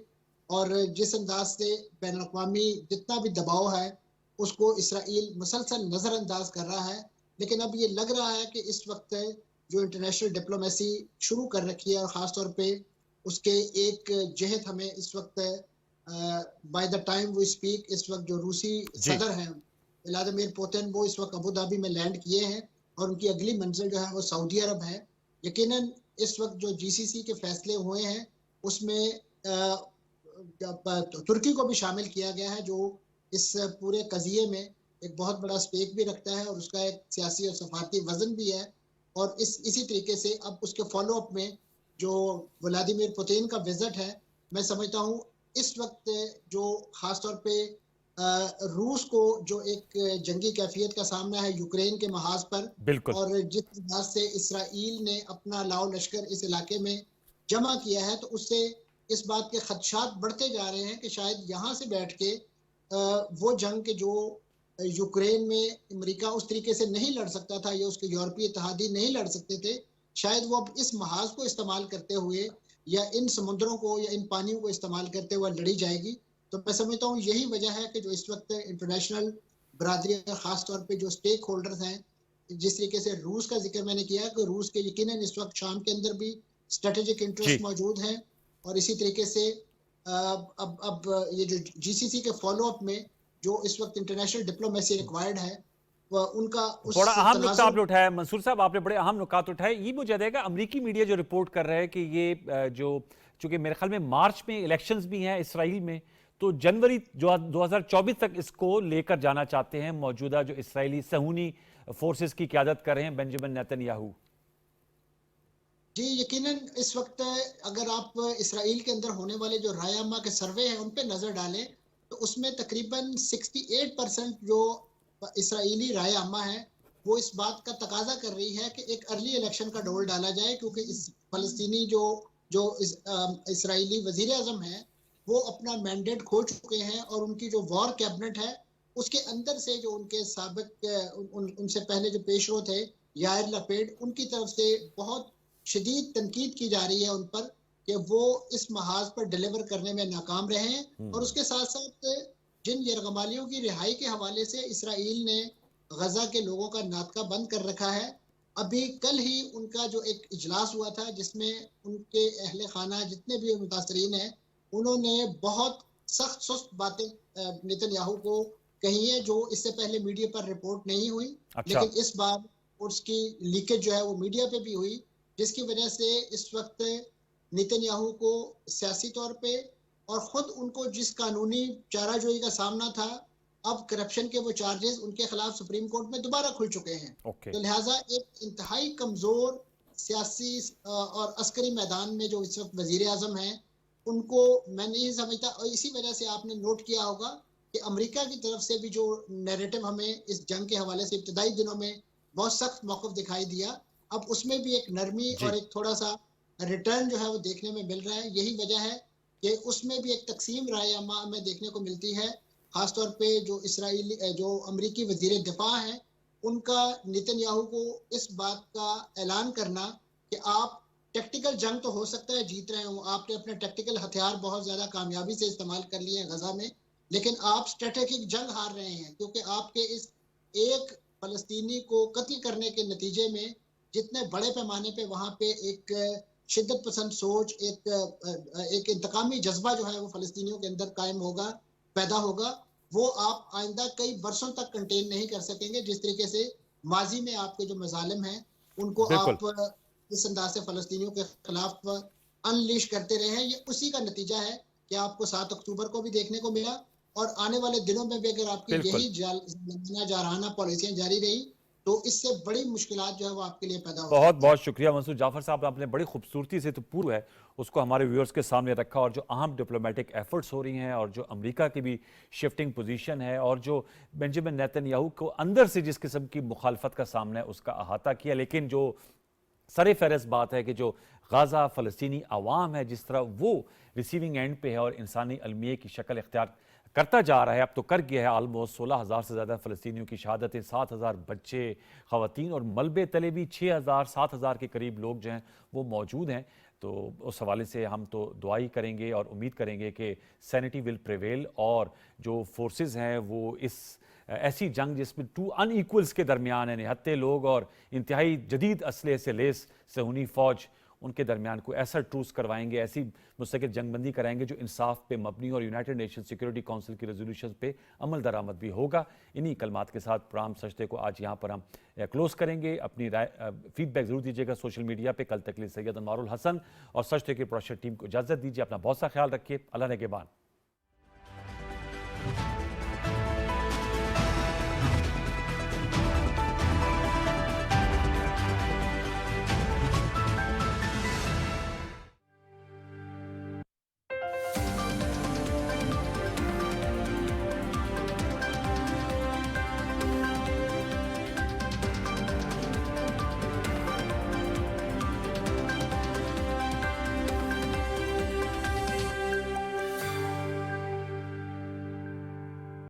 और जिस अंदाज से बैन अक़वामी जितना भी दबाव है उसको इसराइल मुसलसल नज़रअंदाज कर रहा है। लेकिन अब ये लग रहा है कि इस वक्त जो इंटरनेशनल डिप्लोमेसी शुरू कर रखी है, और ख़ास तौर पे उसके एक जहत हमें इस वक्त by the time we speak, इस वक्त जो रूसी सदर हैं व्लादिमीर पुतिन, वो इस वक्त अबू धाबी में लैंड किए हैं और उनकी अगली मंजिल जो है वो सऊदी अरब है। यकीनन इस वक्त जो GCC के फैसले हुए हैं उसमें तुर्की को भी शामिल किया गया है, जो इस पूरे कज़िये में एक बहुत बड़ा स्टेक भी रखता है और उसका एक सियासी और सफारती वजन भी है। और इसी तरीके से अब उसके फॉलो अप में जो व्लादिमीर पुतिन का विजिट है, मैं समझता हूँ इस वक्त जो खास तौर पे रूस को जो एक जंगी कैफियत का सामना है यूक्रेन के महाज पर, और जिस तरह से इसराइल ने अपना लाओ लश्कर इस इलाके में जमा किया है, तो उससे इस बात के खदशात बढ़ते जा रहे हैं कि शायद यहाँ से बैठ के वो जंग के जो यूक्रेन में अमेरिका उस तरीके से नहीं लड़ सकता था या उसके यूरोपीय इत्तेहादी नहीं लड़ सकते थे, शायद वो अब इस महाज को इस्तेमाल करते हुए या इन समुद्रों को या इन पानियों को इस्तेमाल करते हुए लड़ी जाएगी। तो मैं समझता हूँ यही वजह है कि जो इस वक्त इंटरनेशनल बरादरी, खास तौर पे जो स्टेक होल्डर्स हैं, जिस तरीके से रूस का जिक्र मैंने किया कि रूस के यकीनन इस वक्त शाम के अंदर भी स्ट्रेटेजिक इंटरेस्ट मौजूद हैं, और इसी तरीके से अब ये जो GCC के फॉलो अप में जो इस वक्त इंटरनेशनल डिप्लोमेसी रिक्वायर्ड है, उनका बड़ा अहम नुकता आपने उठाया मंसूर साहब, आपने बड़े अहम नुकात उठाए। ये मुझे देगा अमेरिकी मीडिया जो रिपोर्ट कर रहा है कि ये जो चूंकि मेरे ख्याल में मार्च में इलेक्शंस भी हैं इसराइल में, तो जनवरी जो 2024 तक इसको लेकर जाना चाहते हैं मौजूदा जो इसराइली सहूनी फोर्सेस की क़यादत कर रहे हैं बेंजामिन नेतन्याहू। जी यकीनन इस वक्त अगर आप इसराइल के अंदर होने वाले जो राय अम्मा के सर्वे हैं उन पे नजर डालें तो उसमें तकरीबन 68% जो इसराइली राय अम्मा है वो इस बात का तकाजा कर रही है कि एक अर्ली इलेक्शन का डोल डाला जाए, क्योंकि इस फलस्तीनी इसराइली वजीर आजम है वो अपना मैंडेट खो चुके हैं और उनकी जो वॉर कैबिनेट है उसके अंदर से जो उनके साबिक उनसे पहले जो पेशरो थे यार लपेड, उनकी तरफ से बहुत शदीद तनकीद की जा रही है उन पर कि वो इस महाज पर डिलीवर करने में नाकाम रहे हैं। और उसके साथ साथ जिन यरगमालियों की रिहाई के हवाले से इसराइल ने गजा के लोगों का नाटका बंद कर रखा है, अभी कल ही उनका जो एक इजलास हुआ था जिसमें उनके अहले खाना जितने भी मुतासरीन हैं उन्होंने बहुत सख्त सुस्त बातें नेतन्याहू को कही है जो इससे पहले मीडिया पर रिपोर्ट नहीं हुई। लेकिन इस बार उसकी लीकेज जो है वो मीडिया पे भी हुई, जिसकी वजह से इस वक्त नेतन्याहू को सियासी तौर पे और खुद उनको जिस कानूनी चाराजोई का सामना था, अब करप्शन के वो चार्जेस उनके खिलाफ सुप्रीम कोर्ट में दोबारा खुल चुके हैं। तो लिहाजा एक इंतहाई कमजोर सियासी और अस्करी मैदान में जो इस वक्त वजीर आजम है उनको मैं नहीं समझता। और इसी वजह से आपने नोट किया होगा कि अमेरिका की तरफ से भी जो नैरेटिव हमें इस जंग के हवाले से इब्तदाई दिनों में बहुत सख्त मौक़िफ़ दिखाई दिया, अब उसमें भी एक नरमी और एक थोड़ा सा रिटर्न जो है वो देखने में मिल रहा है। यही वजह है कि उसमें भी एक तकसीम राय अम्मा में देखने को मिलती है, खासतौर पे जो इसराइली जो अमरीकी वजीर दिफा हैं उनका नेतन्याहू को इस बात का ऐलान करना कि आप टैक्टिकल जंग तो हो सकता है जीत रहे हो, आपने अपने टैक्टिकल हथियार बहुत ज़्यादा कामयाबी से इस्तेमाल कर लिए हैं गजा में, लेकिन आप स्ट्रेटेजिक जंग हार रहे हैं क्योंकि आपके इस एक फलस्तीनी को कत्ल करने के नतीजे में जितने बड़े पैमाने पे वहाँ पे एक शिद्दत पसंद सोच, एक इंतकामी जज्बा जो है वो फलस्तीनियों के अंदर कायम होगा, पैदा होगा, वो आप आइंदा कई बरसों तक कंटेन नहीं कर सकेंगे। जिस तरीके से माजी में आपके जो मजालिम हैं उनको आप इस अंदाज से फलस्तीनियों के खिलाफ अनलीश करते रहे हैं, ये उसी का नतीजा है कि आपको 7 अक्टूबर को भी देखने को मिला और आने वाले दिनों में भी अगर आपकी यही जारहाना पॉलिसियां जारी रही तो इससे बड़ी मुश्किलात जो है वो आपके लिए पैदा हो। बहुत बहुत शुक्रिया मंसूर जाफर साहब, आपने बड़ी खूबसूरती से तो पूर्व है उसको हमारे व्यूअर्स के सामने रखा, और जो अहम डिप्लोमेटिक एफर्ट्स हो रही हैं और जो अमेरिका की भी शिफ्टिंग पोजीशन है और जो बेंजामिन नेतन्याहू को अंदर से जिस किस्म की मुखालफत का सामना है उसका अहाता किया। लेकिन जो सरे फहरिस्त बात है कि जो गाज़ा फ़लस्तीनी अवाम है जिस तरह वो रिसीविंग एंड पे है और इंसानी अलमिये की शक्ल इख्तियार करता जा रहा है, अब तो कर गया है। आलमोस्ट 16,000 से ज़्यादा फ़लस्तीनियों की शहादतें, 7,000 बच्चे, ख़वातीन और मलबे तले भी 6,000 7,000 के करीब लोग जो हैं वो मौजूद हैं। तो उस हवाले से हम तो दुआ ही करेंगे और उम्मीद करेंगे कि सैनिटी विल प्रिवेल और जो फोर्सेस हैं वो इस ऐसी जंग जिसमें 2 अनइक्वल्स के दरमियान है, निहत्ते लोग और इंतहाई जदीद असले से लेस सहूनी फ़ौज, उनके दरमियान को ऐसा ट्रूस करवाएंगे, ऐसी मुस्तकिल जंगबंदी कराएंगे जो इंसाफ पे मबनी और यूनाइटेड नेशन सिक्योरिटी काउंसिल की रेजोल्यूशन पे अमल दरामद भी होगा। इन्हीं कलमात के साथ प्रोग्राम सजदे को आज यहाँ पर हम क्लोज करेंगे। अपनी राय फीडबैक जरूर दीजिएगा सोशल मीडिया पे। कल तक के लिए सैयद अनवारुल हसन और सजदे की प्रोडक्शन टीम को इजाज़त दीजिए। अपना बहुत सा ख्याल रखिए। अल्लाह ने के बाद।